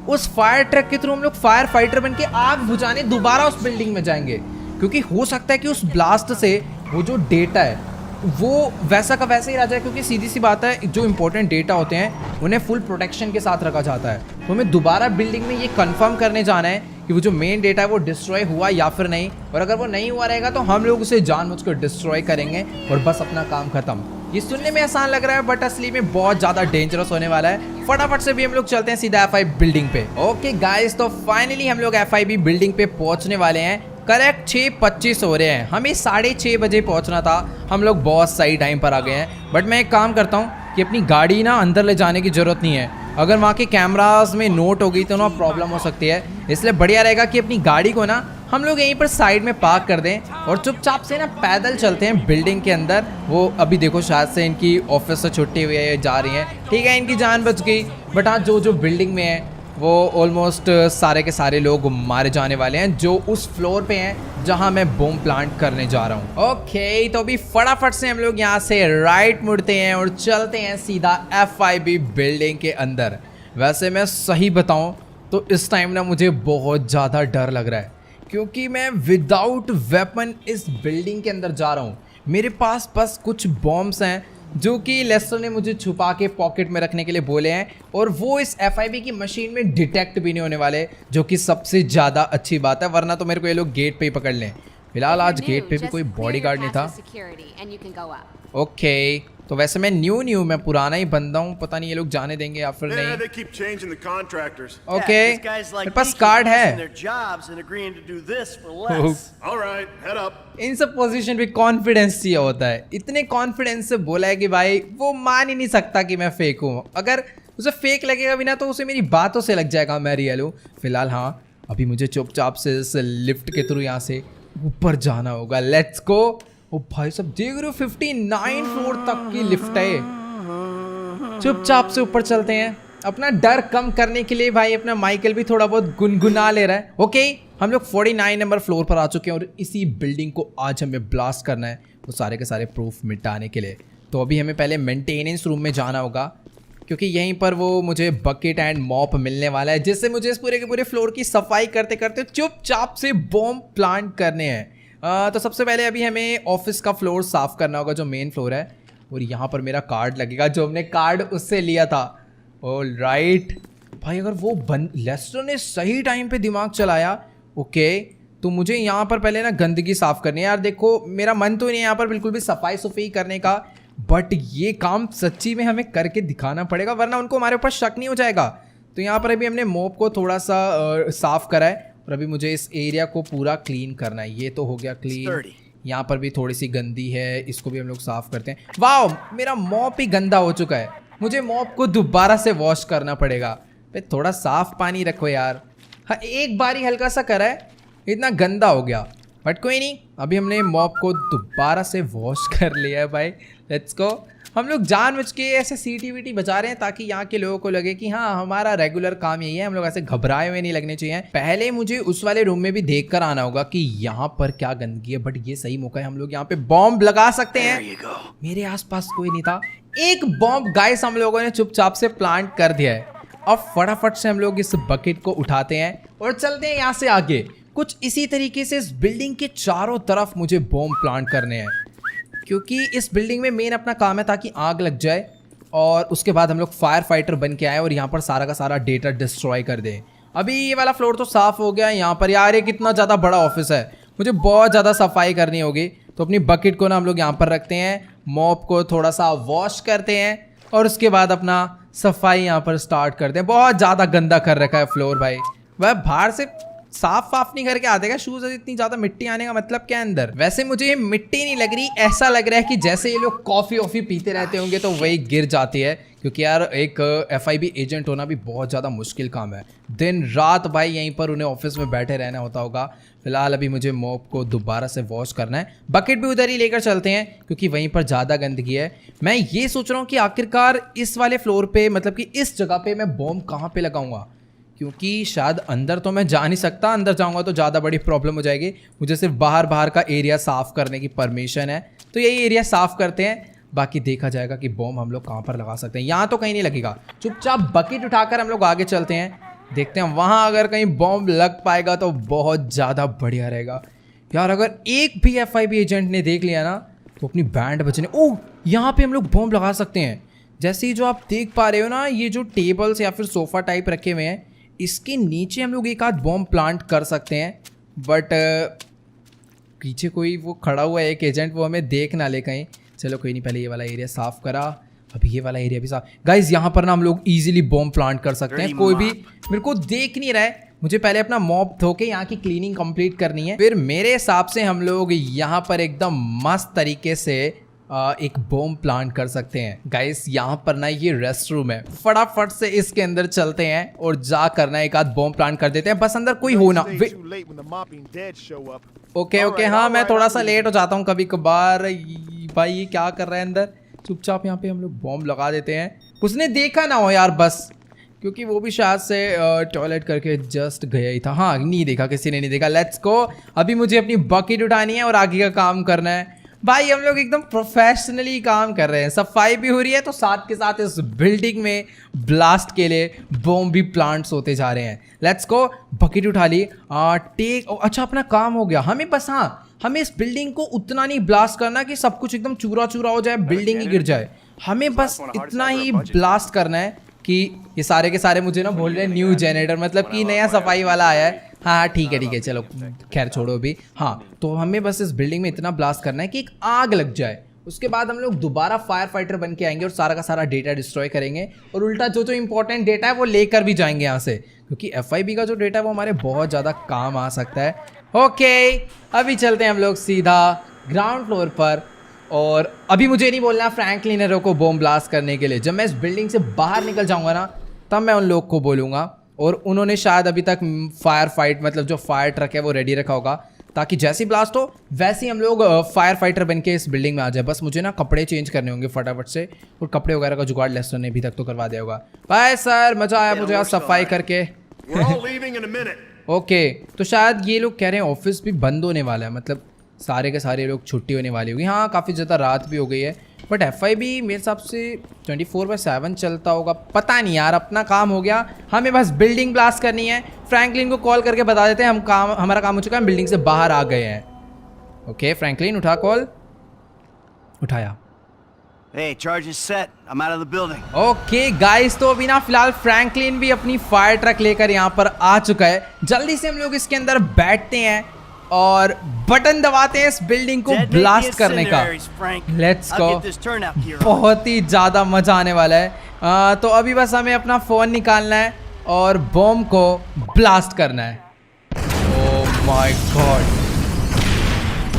उस फायर ट्रक के थ्रू हम लोग फायर फाइटर बन के आग बुझाने दोबारा उस बिल्डिंग में जाएंगे, क्योंकि हो सकता है कि उस ब्लास्ट से वो जो डेटा है वो वैसा का वैसा ही रह जाए, क्योंकि सीधी सी बात है जो इंपॉर्टेंट डेटा होते हैं उन्हें फुल प्रोटेक्शन के साथ रखा जाता है। तो हमें दोबारा बिल्डिंग में ये कंफर्म करने जाना है कि वो जो मेन डेटा है वो डिस्ट्रॉय हुआ या फिर नहीं, और अगर वो नहीं हुआ रहेगा तो हम लोग उसे जानबूझकर डिस्ट्रॉय करेंगे और बस अपना काम खत्म। ये सुनने में आसान लग रहा है बट असली में बहुत ज़्यादा डेंजरस होने वाला है। फटाफट से भी हम लोग चलते हैं सीधा एफआईबी बिल्डिंग पे। ओके गाइस, तो फाइनली हम लोग एफआईबी बिल्डिंग पे पहुंचने वाले हैं। करेक्ट 6:25 हो रहे हैं, हमें 6:30 बजे पहुंचना था। हम लोग बहुत सही टाइम पर आ गए हैं। बट मैं एक काम करता हूं कि अपनी गाड़ी ना अंदर ले जाने की ज़रूरत नहीं है। अगर वहाँ के कैमरास में नोट हो गई तो ना प्रॉब्लम हो सकती है, इसलिए बढ़िया रहेगा कि अपनी गाड़ी को ना हम लोग यहीं पर साइड में पार्क कर दें और चुपचाप से ना पैदल चलते हैं बिल्डिंग के अंदर। वो अभी देखो शायद से इनकी ऑफिस से छुट्टी हुई है, जा रही हैं, ठीक है, इनकी जान बच गई। बट हाँ, जो बिल्डिंग में है वो ऑलमोस्ट सारे के सारे लोग मारे जाने वाले हैं जो उस फ्लोर पे हैं जहां मैं बॉम्ब प्लांट करने जा रहा हूं। ओके, तो अभी फटाफट से हम लोग यहां से राइट मुड़ते हैं और चलते हैं सीधा एफआईबी बिल्डिंग के अंदर। वैसे मैं सही बताऊं तो इस टाइम ना मुझे बहुत ज़्यादा डर लग रहा है, क्योंकि मैं विदाउट वेपन इस बिल्डिंग के अंदर जा रहा हूँ। मेरे पास बस कुछ बॉम्ब्स हैं जो कि लेस्टर ने मुझे छुपा के पॉकेट में रखने के लिए बोले हैं, और वो इस एफआईबी की मशीन में डिटेक्ट भी नहीं होने वाले, जो कि सबसे ज़्यादा अच्छी बात है, वरना तो मेरे को ये लोग गेट पे ही पकड़ लें। फिलहाल आज गेट पे भी कोई बॉडीगार्ड नहीं था। ओके, तो वैसे मैं न्यू मैं पुराना ही बंदा हूँ, पता नहीं ये लोग जाने देंगे या फिर नहीं। ओके, मेरे पास कार्ड है। इन सब पोजीशन पे कॉन्फिडेंस चाहिए होता है। इतने कॉन्फिडेंस से बोला है कि भाई वो मान ही नहीं सकता कि मैं फेक हूँ। अगर उसे फेक लगेगा भी ना तो उसे मेरी बातों से लग जाएगा मैं रियल हूँ। फिलहाल हाँ, अभी मुझे चुपचाप से इस लिफ्ट के थ्रू यहाँ से ऊपर जाना होगा। Let's go. ओ भाई सब देख रहे हो 59 फ्लोर तक की लिफ्ट है। चुपचाप से ऊपर चलते हैं। अपना डर कम करने के लिए भाई अपना माइकल भी थोड़ा बहुत गुनगुना ले रहा है। ओके, हम लोग 49 नंबर फ्लोर पर आ चुके हैं और इसी बिल्डिंग को आज हमें ब्लास्ट करना है वो सारे के सारे प्रूफ मिटाने के लिए। तो अभी हमें पहले मेंटेनेंस रूम में जाना होगा, क्योंकि यहीं पर वो मुझे बकेट एंड मॉप मिलने वाला है, जिससे मुझे इस पूरे के पूरे फ्लोर की सफाई करते करते चुपचाप से बॉम्ब प्लांट करने हैं। तो सबसे पहले अभी हमें ऑफिस का फ्लोर साफ करना होगा, जो मेन फ्लोर है, और यहाँ पर मेरा कार्ड लगेगा जो हमने कार्ड उससे लिया था। ऑल राइट भाई, अगर वो लेस्टर ने सही टाइम पे दिमाग चलाया। ओके, तो मुझे यहाँ पर पहले ना गंदगी साफ करनी है। यार देखो, मेरा मन तो नहीं है यहाँ पर बिल्कुल भी सफाई सुफाई करने का, बट ये काम सच्ची में हमें करके दिखाना पड़ेगा, वरना उनको हमारे ऊपर शक नहीं हो जाएगा। तो यहाँ पर अभी हमने मॉप को थोड़ा सा साफ करा है और अभी मुझे इस एरिया को पूरा क्लीन करना है। ये तो हो गया क्लीन, यहाँ पर भी थोड़ी सी गंदी है, इसको भी हम लोग साफ करते हैं। वाह, मेरा मॉप ही गंदा हो चुका है, मुझे मॉप को दोबारा से वॉश करना पड़ेगा। भाई थोड़ा साफ पानी रखो यार। हाँ, एक बार ही हल्का सा करा है, इतना गंदा हो गया, बट कोई नहीं, अभी हमने मॉप को दोबारा से वॉश कर लिया है भाई। Let's go. हम लोग जानबूझ के ऐसे सीटी बचा रहे हैं ताकि यहाँ के लोगों को लगे कि हाँ हमारा रेगुलर काम यही है, हम लोग ऐसे घबराए हुए नहीं लगने चाहिए। पहले मुझे उस वाले रूम में भी देख कर आना होगा कि यहाँ पर क्या गंदगी है, बट ये सही मौका है, हम लोग यहाँ पे बॉम्ब लगा सकते हैं। मेरे आसपास कोई नहीं था, एक बॉम्ब गाइस हम लोगों ने चुपचाप से प्लांट कर दिया है। अब फटाफट से हम लोग इस बकेट को उठाते हैं और चलते हैं यहाँ से आगे। कुछ इसी तरीके से इस बिल्डिंग के चारों तरफ मुझे बॉम्ब प्लांट करने हैं, क्योंकि इस बिल्डिंग में मेन अपना काम है ताकि आग लग जाए और उसके बाद हम लोग फायर फाइटर बन के आए और यहाँ पर सारा का सारा डेटा डिस्ट्रॉय कर दें। अभी ये वाला फ्लोर तो साफ हो गया। यहाँ पर यार ये कितना ज़्यादा बड़ा ऑफिस है, मुझे बहुत ज़्यादा सफाई करनी होगी। तो अपनी बकेट को ना हम लोग यहाँ पर रखते हैं, मॉप को थोड़ा सा वॉश करते हैं और उसके बाद अपना सफाई यहाँ पर स्टार्ट करते हैं। बहुत ज़्यादा गंदा कर रखा है फ्लोर भाई, वह बाहर से साफ नहीं करके आते क्या शूज, इतनी ज्यादा मिट्टी आने का मतलब क्या अंदर। वैसे मुझे ये मिट्टी नहीं लग रही, ऐसा लग रहा है कि जैसे ये लोग कॉफी वॉफी पीते रहते होंगे तो वही गिर जाती है, क्योंकि यार एक FIB एजेंट होना भी बहुत ज़्यादा मुश्किल काम है। दिन रात भाई यहीं पर उन्हें ऑफिस में बैठे रहना होता होगा। फिलहाल अभी मुझे मॉप को दोबारा से वॉश करना है, बकेट भी उधर ही लेकर चलते हैं क्योंकि वहीं पर ज़्यादा गंदगी है। मैं ये सोच रहा हूँ कि आखिरकार इस वाले फ्लोर पे, मतलब कि इस जगह पे मैं बॉम्ब कहाँ पे लगाऊंगा, क्योंकि शायद अंदर तो मैं जा नहीं सकता, अंदर जाऊंगा तो ज़्यादा बड़ी प्रॉब्लम हो जाएगी। मुझे सिर्फ बाहर का एरिया साफ़ करने की परमिशन है, तो यही एरिया साफ़ करते हैं, बाकी देखा जाएगा कि बॉम्ब हम लोग कहाँ पर लगा सकते हैं। यहाँ तो कहीं नहीं लगेगा, चुपचाप बकेट उठाकर हम लोग आगे चलते हैं, देखते हैं वहाँ अगर कहीं बॉम्ब लग पाएगा तो बहुत ज़्यादा बढ़िया रहेगा। यार अगर एक भी FIB एजेंट ने देख लिया ना तो अपनी बैंड बचने। ओह, यहाँ पर हम लोग बॉम्ब लगा सकते हैं। जैसे ही जो आप देख पा रहे हो ना, ये जो टेबल्स या फिर सोफ़ा टाइप रखे हुए हैं, इसके नीचे हम लोग एक आध बॉम्ब प्लांट कर सकते हैं, बट पीछे कोई वो खड़ा हुआ है एक एजेंट, वो हमें देख ना ले कहीं। चलो कोई नहीं, पहले ये वाला एरिया साफ करा, अभी ये वाला एरिया भी साफ। गाइज यहाँ पर ना हम लोग इजीली बॉम्ब प्लांट कर सकते हैं, कोई भी मेरे को देख नहीं रहा है। मुझे पहले अपना मॉप धो के यहाँ की क्लीनिंग कंप्लीट करनी है, फिर मेरे हिसाब से हम लोग यहाँ पर एकदम मस्त तरीके से एक बॉम्ब प्लांट कर सकते हैं। गाइस यहाँ पर ना ये रेस्ट रूम है, फटाफट से इसके अंदर चलते हैं और जा करना एक आध बॉम्ब प्लांट कर देते हैं, बस अंदर कोई हो ना। ओके, हाँ मैं थोड़ा सा लेट हो जाता हूँ कभी कभार। भाई ये क्या कर रहा है अंदर, चुपचाप यहाँ पे हम लोग बॉम्ब लगा देते हैं, उसने देखा ना हो यार बस, क्योंकि वो भी शायद से टॉयलेट करके जस्ट गया ही था। हाँ नहीं देखा, किसी ने नहीं देखा। लेट्स गो, अभी मुझे अपनी बकेट उठानी है और आगे का काम करना है। भाई हम लोग एकदम प्रोफेशनली काम कर रहे हैं, सफाई भी हो रही है तो साथ के साथ इस बिल्डिंग में ब्लास्ट के लिए बॉम्ब भी प्लांट्स होते जा रहे हैं। लेट्स गो, बकेट उठा ली, टेक। अच्छा अपना काम हो गया, हमें बस हाँ हमें इस बिल्डिंग को उतना नहीं ब्लास्ट करना कि सब कुछ एकदम चूरा चूरा हो जाए, बिल्डिंग ही गिर जाए। हमें बस इतना ही ब्लास्ट करना है कि ये सारे के सारे मुझे ना बोल रहे हैं न्यू जनरेटर, मतलब कि नया सफाई वाला आया है। हाँ ठीक है चलो खैर छोड़ो अभी। हाँ तो हमें बस इस बिल्डिंग में इतना ब्लास्ट करना है कि एक आग लग जाए, उसके बाद हम लोग दोबारा फायर फाइटर बन के आएंगे और सारा का सारा डेटा डिस्ट्रॉय करेंगे और उल्टा जो इंपॉर्टेंट डेटा है वो लेकर भी जाएंगे यहाँ से, क्योंकि FIB का जो डेटा है वो हमारे बहुत ज़्यादा काम आ सकता है। ओके अभी चलते हैं हम लोग सीधा ग्राउंड फ्लोर पर, और अभी मुझे नहीं बोलना फ्रैंकलिन को बॉम्ब ब्लास्ट करने के लिए। जब मैं इस बिल्डिंग से बाहर निकल जाऊंगा ना तब मैं उन लोग को बोलूँगा, और उन्होंने शायद अभी तक फायर फाइट मतलब जो फायर ट्रक है वो रेडी रखा होगा, ताकि जैसे ही ब्लास्ट हो वैसे ही हम लोग फायर फाइटर बन के इस बिल्डिंग में आ जाए। बस मुझे ना कपड़े चेंज करने होंगे फटाफट से, और कपड़े वगैरह का जुगाड़ लेस्टर ने अभी तक तो करवा दिया होगा। बाय सर, मज़ा आया मुझे आज सफाई करके। ओके तो शायद ये लोग कह रहे हैं ऑफिस भी बंद होने वाला है, मतलब सारे के सारे लोग छुट्टी होने वाली होगी। हाँ काफ़ी ज़्यादा रात भी हो गई है, बट FIB मेरे हिसाब से 24/7 चलता होगा, पता नहीं यार। अपना काम हो गया, हमें बस बिल्डिंग ब्लास्ट करनी है। फ्रैंकलिन को कॉल करके बता देते हैं हमारा काम हो चुका है, हम बिल्डिंग से बाहर आ गए हैं। ओके फ्रैंकलिन उठा कॉल, उठाया। Hey, charge is set. I'm out of the building. Okay guys, तो अभी ना फिलहाल फ्रैंकलिन भी अपनी फायर ट्रक लेकर यहाँ पर आ चुका है। जल्दी से हम लोग इसके अंदर बैठते हैं और बटन दबाते हैं इस बिल्डिंग को ब्लास्ट करने का। लेट्स गो, बहुत ही ज़्यादा मज़ा आने वाला है। तो अभी बस हमें अपना फ़ोन निकालना है और बॉम्ब को ब्लास्ट करना है। ओह माय गॉड,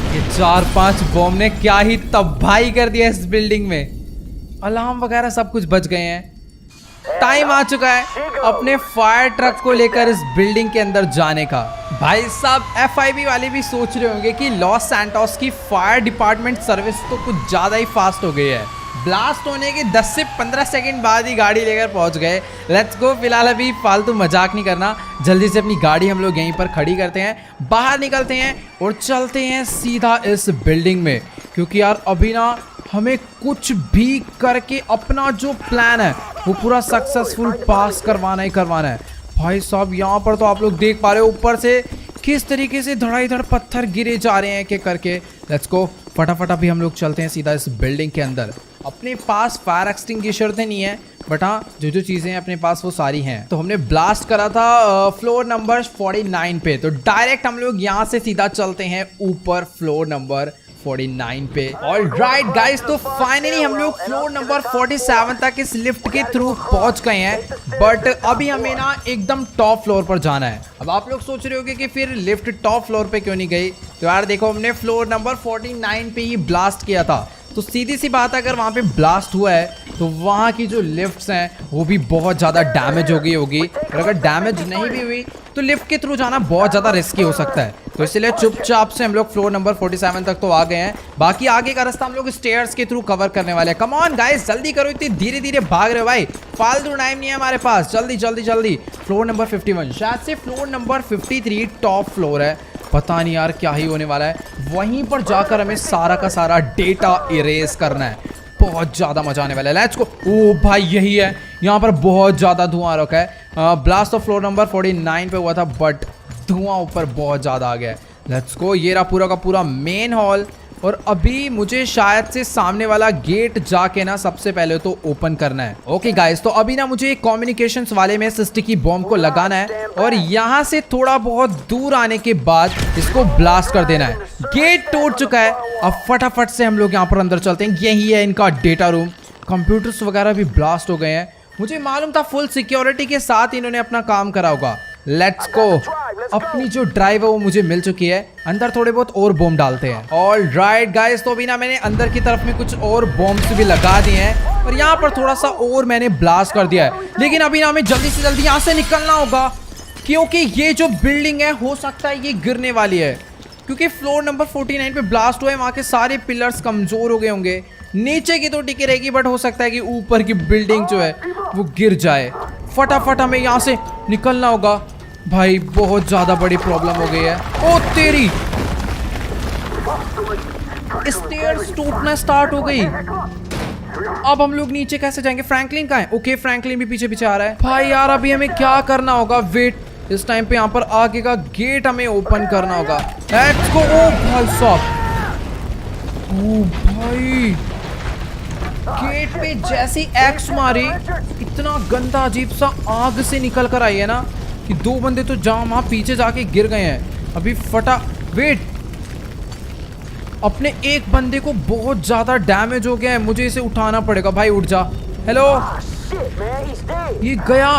ये 4-5 बॉम्ब ने क्या ही तबाही कर दिया इस बिल्डिंग में। अलार्म वगैरह सब कुछ बच गए हैं। टाइम आ चुका है अपने फायर ट्रक को लेकर इस बिल्डिंग के अंदर जाने का। भाई साहब FIB वाले भी सोच रहे होंगे कि लॉस सैंटोस की फायर डिपार्टमेंट सर्विस तो कुछ ज़्यादा ही फास्ट हो गई है। ब्लास्ट होने के 10 से 15 सेकंड बाद ही गाड़ी लेकर पहुंच गए। Let's go. फिलहाल अभी फालतू मजाक नहीं करना, जल्दी से अपनी गाड़ी हम लोग यहीं पर खड़ी करते हैं, बाहर निकलते हैं और चलते हैं सीधा इस बिल्डिंग में, क्योंकि यार अभी ना हमें कुछ भी करके अपना जो प्लान है वो पूरा सक्सेसफुल पास करवाना ही करवाना है। भाई साहब यहाँ पर तो आप लोग देख पा रहे हो ऊपर से किस तरीके से धड़ाधड़ पत्थर गिरे जा रहे हैं एक करके। लेट्स गो, फटाफट अभी हम लोग चलते हैं सीधा इस बिल्डिंग के अंदर। अपने पास फायर एक्सटिंग्विशर तो नहीं है, बट हाँ जो जो चीज़ें अपने पास वो सारी हैं। तो हमने ब्लास्ट करा था फ्लोर नंबर 49 पे, तो डायरेक्ट हम लोग यहाँ से सीधा चलते हैं ऊपर फ्लोर नंबर 49 पे। ऑलराइट गाइस, तो फाइनली हम लोग फ्लोर नंबर 47 तक इस लिफ्ट के थ्रू पहुंच गए हैं, बट अभी हमें ना एकदम टॉप फ्लोर पर जाना है। अब आप लोग सोच रहे होंगे कि फिर लिफ्ट टॉप फ्लोर पे क्यों नहीं गई, तो यार देखो हमने फ्लोर नंबर 49 पे ही ब्लास्ट किया था, तो सीधी सी बात है अगर वहाँ पे ब्लास्ट हुआ है तो वहाँ की जो लिफ्ट्स हैं वो भी बहुत ज़्यादा डैमेज हो गई होगी, और अगर डैमेज नहीं भी हुई तो लिफ्ट के थ्रू जाना बहुत ज़्यादा रिस्की हो सकता है। तो इसलिए चुपचाप से हम लोग फ्लोर नंबर 47 तक तो आ गए हैं, बाकी आगे का रास्ता हम लोग स्टेयर्स के थ्रू कवर करने वाले हैं। कम ऑन गाइस, जल्दी करो, इतनी धीरे धीरे भाग रहे हो भाई, फालतू टाइम नहीं है हमारे पास। जल्दी जल्दी जल्दी। फ्लोर नंबर 51, शायद से फ्लोर नंबर 53 टॉप फ्लोर है, पता नहीं यार क्या ही होने वाला है। वहीं पर जाकर हमें सारा का सारा डेटा इरेज करना है, बहुत ज़्यादा मजा आने वाला है। लेट्स गो। ओ भाई यही है, यहाँ पर बहुत ज़्यादा धुआं रखा है। ब्लास्ट ऑफ फ्लोर नंबर 49 पे हुआ था, बट धुआं ऊपर बहुत ज़्यादा आ गया है। लेट्स गो। ये रहा पूरा का पूरा मेन हॉल, और अभी मुझे शायद से सामने वाला गेट जाके ना सबसे पहले तो ओपन करना है। ओके गाइस, तो अभी ना मुझे कम्युनिकेशंस वाले में स्टिकी बॉम्ब को लगाना है, और यहाँ से थोड़ा बहुत दूर आने के बाद इसको ब्लास्ट कर देना है। गेट टूट चुका है, अब फटाफट से हम लोग यहाँ पर अंदर चलते हैं। यही है इनका डेटा रूम, कंप्यूटर्स वगैरह भी ब्लास्ट हो गए हैं। मुझे मालूम था फुल सिक्योरिटी के साथ इन्होंने अपना काम करा होगा। Let's go. अपनी जो ड्राइव है वो मुझे मिल चुकी है, अंदर थोड़े बहुत और बॉम्ब डालते हैं। ऑलराइट गाइस, तो अभी ना मैंने अंदर की तरफ में कुछ और बॉम्ब्स भी लगा दिए हैं, और यहाँ पर थोड़ा सा और मैंने ब्लास्ट कर दिया है। लेकिन अभी ना हमें जल्दी से जल्दी यहाँ से निकलना होगा, क्योंकि ये जो बिल्डिंग है हो सकता है ये गिरने वाली है, क्योंकि फ्लोर नंबर 49 पे ब्लास्ट हुआ है, वहाँ के सारे पिलर्स कमजोर हो गए होंगे। नीचे की तो टिकी रहेगी, बट हो सकता है कि ऊपर की बिल्डिंग जो है वो गिर जाए। फटाफट हमें यहाँ से निकलना होगा भाई, बहुत ज्यादा बड़ी प्रॉब्लम हो गई है। ओ तेरी, स्टेयर्स टूटना स्टार्ट हो गई। अब हम लोग नीचे कैसे जाएंगे? फ्रैंकलिन कहाँ है? ओके, फ्रैंकलिन भी पीछे पीछे आ रहा है। भाई यार अभी हमें क्या करना होगा? वेट, इस टाइम पे यहाँ पर आगे का गेट हमें ओपन करना होगा। Let's go. ओ भाई साहब, ओ भाई, गेट पे जैसी एक्स मारी, इतना गंदा अजीब सा आग से निकल कर आई है ना कि 2 बंदे तो जहाँ वहाँ पीछे जाके गिर गए हैं। अभी वेट, अपने एक बंदे को बहुत ज्यादा डैमेज हो गया है, मुझे इसे उठाना पड़ेगा। भाई उठ जा। हेलो, ये गया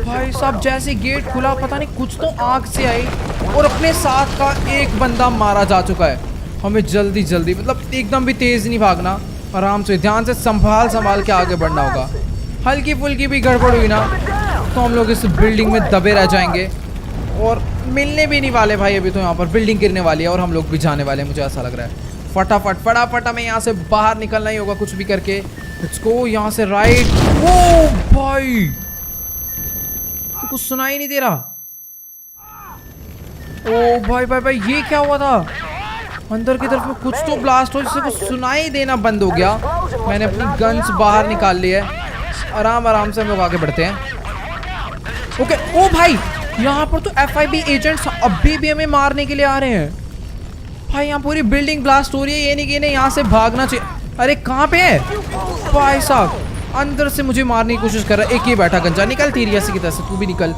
भाई साहब। जैसे गेट खुला पता नहीं कुछ तो आग से आई, और अपने साथ का एक बंदा मारा जा चुका है। हमें जल्दी जल्दी, मतलब एकदम भी तेज नहीं भागना, आराम से ध्यान से संभाल के आगे बढ़ना होगा। हल्की फुल्की भी गड़बड़ हुई ना तो हम लोग इस बिल्डिंग में दबे रह जाएंगे, और मिलने भी नहीं वाले भाई। अभी तो यहाँ पर बिल्डिंग गिरने वाली है और हम लोग भी जाने वाले हैं, मुझे ऐसा लग रहा है। फटाफट हमें यहाँ से बाहर निकलना ही होगा कुछ भी करके। Let's go. यहाँ से राइट। ओ भाई, तो कुछ सुनाई नहीं दे रहा। ओ भाई, ये क्या हुआ था? अंदर की तरफ में कुछ तो ब्लास्ट हो, जिससे कुछ सुनाई देना बंद हो गया। मैंने अपनी गन्स बाहर निकाल ली है, आराम से हम लोग आगे बढ़ते हैं। ओके। ओ भाई, यहाँ पर तो FIB एजेंट्स अभी भी हमें मारने के लिए आ रहे हैं। भाई यहाँ पूरी बिल्डिंग ब्लास्ट हो रही है, ये नहीं कि नहीं यहाँ से भागना चाहिए। अरे कहाँ पे है भाई साहब? अंदर से मुझे मारने की कोशिश कर रहा है। एक ही बैठा गंजा, निकल तेरी ऐसे की तरह से, तू भी निकल।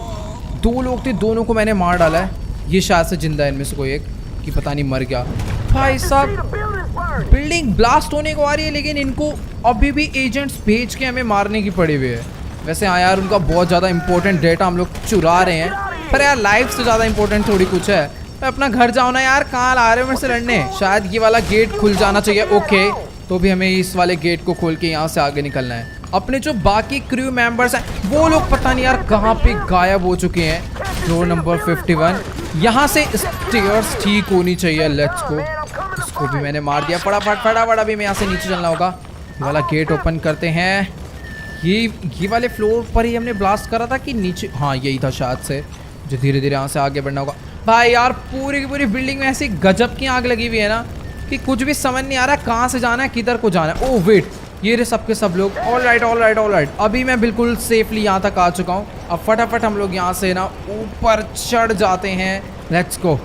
2 लोग थे, दोनों को मैंने मार डाला है। ये शायद से जिंदा है इनमें से कोई एक, कि पता नहीं मर गया। भाई साहब बिल्डिंग ब्लास्ट होने को आ रही है, लेकिन इनको अभी भी एजेंट्स भेज के हमें मारने की पड़ी हुई है। वैसे हाँ यार, उनका बहुत ज़्यादा इंपॉर्टेंट डेटा हम लोग चुरा रहे हैं, पर यार लाइफ से ज़्यादा इंपॉर्टेंट थोड़ी कुछ है। मैं अपना घर जाओ ना यार, कहाँ ला रहे हो मेरे से लड़ने? शायद ये वाला गेट खुल जाना चाहिए। ओके, तो भी हमें इस वाले गेट को खोल के यहाँ से आगे निकलना है। अपने जो बाकी क्रू मेंबर्स हैं वो लोग पता नहीं यार कहाँ पे गायब हो चुके हैं। फ्लोर नंबर 51, यहाँ से स्टेयर्स ठीक होनी चाहिए। लेट्स गो, इसको भी मैंने मार दिया फटाफट फटाफट। अभी मैं यहाँ से नीचे चलना होगा। ये वाला गेट ओपन करते हैं। ये वाले फ्लोर पर ही हमने ब्लास्ट करा था कि नीचे? हाँ यही था शायद से। जो धीरे धीरे यहाँ से आगे बढ़ना होगा। भाई यार पूरी की पूरी बिल्डिंग में ऐसी गजब की आग लगी हुई है ना कि कुछ भी समझ नहीं आ रहा है कहाँ से जाना है, किधर को जाना है। ओह वेट, ये रहे सबके सब लोग। All right. अभी मैं बिल्कुल सेफली यहाँ तक आ चुका हूँ। अब फटाफट हम लोग यहाँ से ना ऊपर चढ़ जाते हैं। लेट्स गो,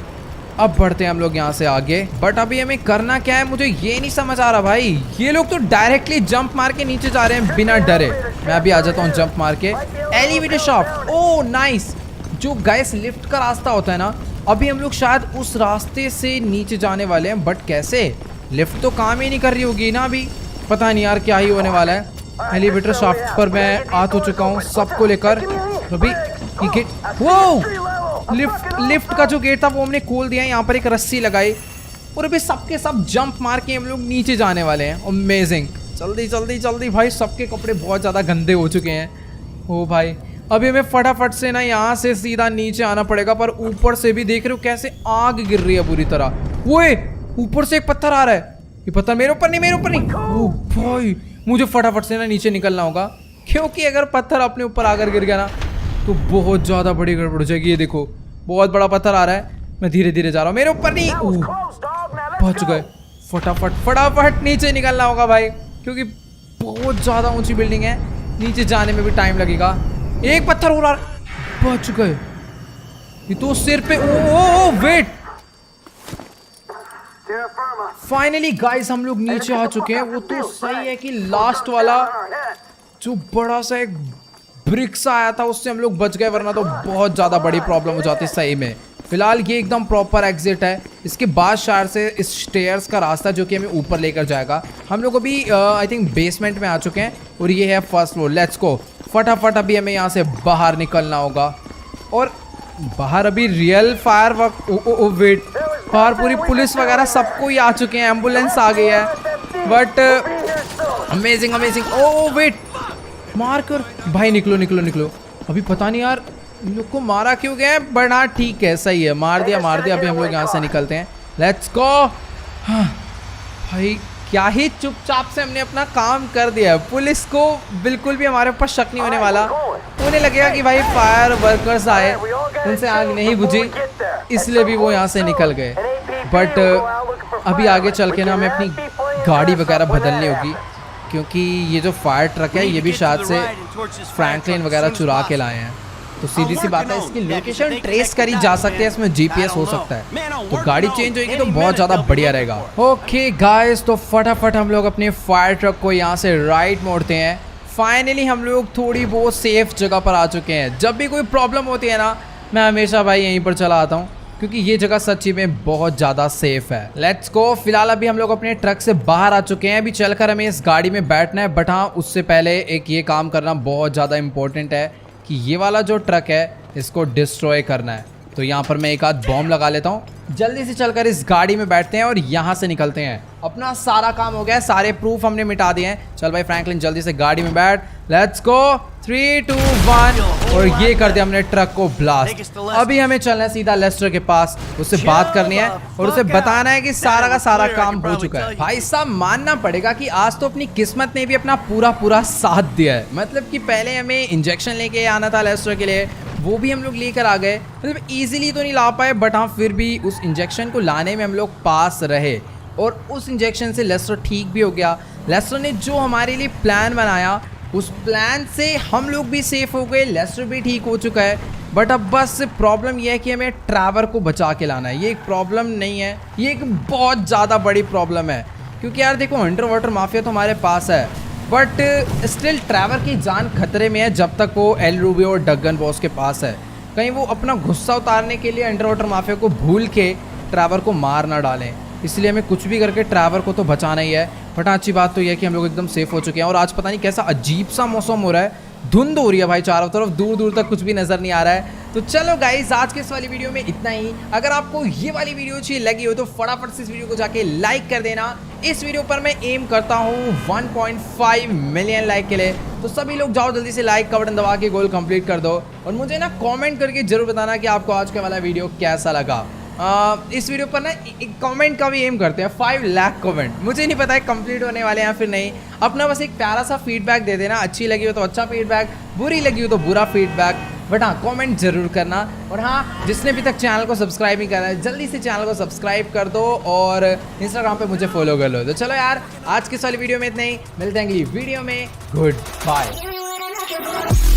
अब बढ़ते हैं हम लोग यहाँ से आगे। बट अभी हमें करना क्या है मुझे ये नहीं समझ आ रहा भाई। ये लोग तो डायरेक्टली जंप मार के नीचे जा रहे हैं बिना डरे। मैं अभी आ जाता हूँ जंप मार के। Elevator shaft, oh nice. जो गैस लिफ्ट का रास्ता होता है ना, अभी हम लोग शायद उस रास्ते से नीचे जाने वाले हैं। बट कैसे? लिफ्ट तो काम ही नहीं कर रही होगी ना अभी। पता नहीं यार क्या ही होने वाला है। एलिवेटर शाफ्ट पर मैं आ तो चुका हूँ सबको लेकर। अभी ये गेट, वो लिफ्ट का जो गेट था वो हमने खोल दिया है। यहाँ पर एक रस्सी लगाई और अभी सबके सब जंप मार के हम लोग नीचे जाने वाले हैं। अमेजिंग, जल्दी भाई। सबके कपड़े बहुत ज़्यादा गंदे हो चुके हैं। ओ भाई, अभी हमें फटाफट से ना यहाँ से सीधा नीचे आना पड़ेगा। पर ऊपर से भी देख रहे हो कैसे आग गिर रही है बुरी तरह। वो ऊपर से एक पत्थर आ रहा है। ये पत्थर मेरे ऊपर नहीं। ओ भाई, मुझे फटाफट से ना नीचे निकलना होगा, क्योंकि अगर पत्थर अपने ऊपर आकर गिर गया ना तो बहुत ज़्यादा बड़ी गड़बड़ हो जाएगी। ये देखो बहुत बड़ा पत्थर आ रहा है। मैं धीरे धीरे जा रहा हूँ, मेरे ऊपर नहीं। पहुँच गए। फटाफट नीचे निकलना होगा भाई, क्योंकि बहुत ज़्यादा ऊंची बिल्डिंग है। नीचे जाने में भी टाइम लगेगा। एक पत्थर हो रहा, बच गए। ये तो सिर पे। ओ वेट, फाइनली गाइस हम लोग नीचे आ चुके हैं। वो तो सही है कि लास्ट वाला जो बड़ा सा एक ब्रिक्स आया था उससे हम लोग बच गए, वरना तो बहुत ज्यादा बड़ी प्रॉब्लम हो जाती सही में। फिलहाल ये एकदम प्रॉपर एग्जिट है। इसके बाद शायद से इस स्टेयर्स का रास्ता जो कि हमें ऊपर लेकर जाएगा। हम लोग अभी आई थिंक बेसमेंट में आ चुके हैं और ये है फर्स्ट फ्लोर। लेट्स गो, फटाफट अभी हमें यहाँ से बाहर निकलना होगा। और बाहर अभी real firework. Oh wait, बाहर पूरी पुलिस वगैरह सबको ही आ चुके हैं। एम्बुलेंस आ गई है। But amazing. ओ वेट, मार कर भाई, निकलो। अभी पता नहीं यार इन लोग को मारा क्यों गया है, बट हाँ ठीक है, सही है, मार दिया। अभी हम लोग यहाँ से निकलते हैं। Let's go. हाँ भाई, क्या ही चुपचाप से हमने अपना काम कर दिया। पुलिस को बिल्कुल भी हमारे ऊपर शक नहीं होने वाला। उन्हें लगेगा कि भाई फायर वर्कर्स आए, उनसे आग नहीं बुझी, इसलिए भी वो यहाँ से निकल गए। बट अभी आगे चल के ना हमें अपनी गाड़ी वगैरह बदलनी होगी, क्योंकि ये जो फायर ट्रक है ये भी शायद से फ्रैंकलिन वगैरह चुरा के लाए हैं। तो सीधी सी बात है, इसकी लोकेशन ट्रेस करी जा सकती है, इसमें जीपीएस हो सकता है। तो गाड़ी चेंज होगी तो बहुत ज़्यादा बढ़िया रहेगा। ओके गाइस, तो फटाफट हम लोग अपने फायर ट्रक को यहाँ से राइट मोड़ते हैं। फाइनली हम लोग थोड़ी बहुत सेफ जगह पर आ चुके हैं। जब भी कोई प्रॉब्लम होती है ना, मैं हमेशा भाई यहीं पर चला आता हूँ, क्योंकि ये जगह सच्ची में बहुत ज़्यादा सेफ है। लेट्स गो। फिलहाल अभी हम लोग अपने ट्रक से बाहर आ चुके हैं। अभी चलकर हमें इस गाड़ी में बैठना है। बट हाँ, उससे पहले एक ये काम करना बहुत ज़्यादा इंपॉर्टेंट है कि ये वाला जो ट्रक है इसको डिस्ट्रॉय करना है। तो यहाँ पर मैं एक आध बॉम्ब लगा लेता हूँ। जल्दी से चलकर इस गाड़ी में बैठते हैं और यहाँ से निकलते हैं। अपना सारा काम हो गया, सारे प्रूफ हमने मिटा दिए हैं। चल भाई फ्रैंकलिन, जल्दी से गाड़ी में बैठ। Let's go. 3, 2, 1 और ये कर दिया हमने ट्रक को ब्लास्ट। अभी हमें चलना है सीधा लेस्टर के पास, उससे बात करनी है और उसे बताना है कि सारा का सारा काम हो चुका है। भाई साहब, मानना पड़ेगा कि आज तो अपनी किस्मत ने भी अपना पूरा साथ दिया है। मतलब कि पहले हमें इंजेक्शन लेके आना था लेस्टर के लिए, वो भी हम लोग लेकर आ गए। मतलब इजीली तो नहीं ला पाए, बट हाँ फिर भी उस इंजेक्शन को लाने में हम लोग पास रहे और उस इंजेक्शन से लेस्टर ठीक भी हो गया। लेस्टर ने जो हमारे लिए प्लान बनाया, उस प्लान से हम लोग भी सेफ हो गए, लेस्टर भी ठीक हो चुका है। बट अब बस प्रॉब्लम यह है कि हमें ट्रैवर को बचा के लाना है। ये एक प्रॉब्लम नहीं है, ये एक बहुत ज़्यादा बड़ी प्रॉब्लम है। क्योंकि यार देखो, अंडर वाटर माफिया तो हमारे पास है, बट स्टिल ट्रैवर की जान खतरे में है जब तक वो एल रूबियो और डगन बॉस के पास है। कहीं वो अपना गुस्सा उतारने के लिए अंडर वाटर माफिया को भूल के ट्रैवर को मार ना डालें। इसलिए हमें कुछ भी करके ट्रैवर को तो बचाना ही है। बट अच्छी बात तो यह है कि हम लोग एकदम सेफ हो चुके हैं। और आज पता नहीं कैसा अजीब सा मौसम हो रहा है, धुंध हो रही है भाई चारों तरफ, दूर दूर तक कुछ भी नजर नहीं आ रहा है। तो चलो गाइस, आज के इस वाली वीडियो में इतना ही। अगर आपको ये वाली वीडियो अच्छी लगी हो तो फटाफट से इस वीडियो को जाके लाइक कर देना। इस वीडियो पर मैं एम करता हूँ 1.5 मिलियन लाइक के लिए, तो सभी लोग जाओ जल्दी से लाइक का बटन दबा के गोल कंप्लीट कर दो। और मुझे ना कमेंट करके जरूर बताना कि आपको आज का वाला वीडियो कैसा लगा। इस वीडियो पर ना एक कमेंट का भी एम करते हैं 5 लाख कमेंट। मुझे नहीं पता है कंप्लीट होने वाले हैं फिर नहीं, अपना बस एक प्यारा सा फीडबैक दे देना। अच्छी लगी हो तो अच्छा फीडबैक, बुरी लगी हो तो बुरा फीडबैक, बट हाँ कमेंट जरूर करना। और हाँ, जिसने अभी तक चैनल को सब्सक्राइब नहीं करा है जल्दी से चैनल को सब्सक्राइब कर दो और इंस्टाग्राम पे मुझे फॉलो कर लो। तो चलो यार, आज की इस वाली वीडियो में इतना ही, मिलते हैं अगली वीडियो में। Good bye.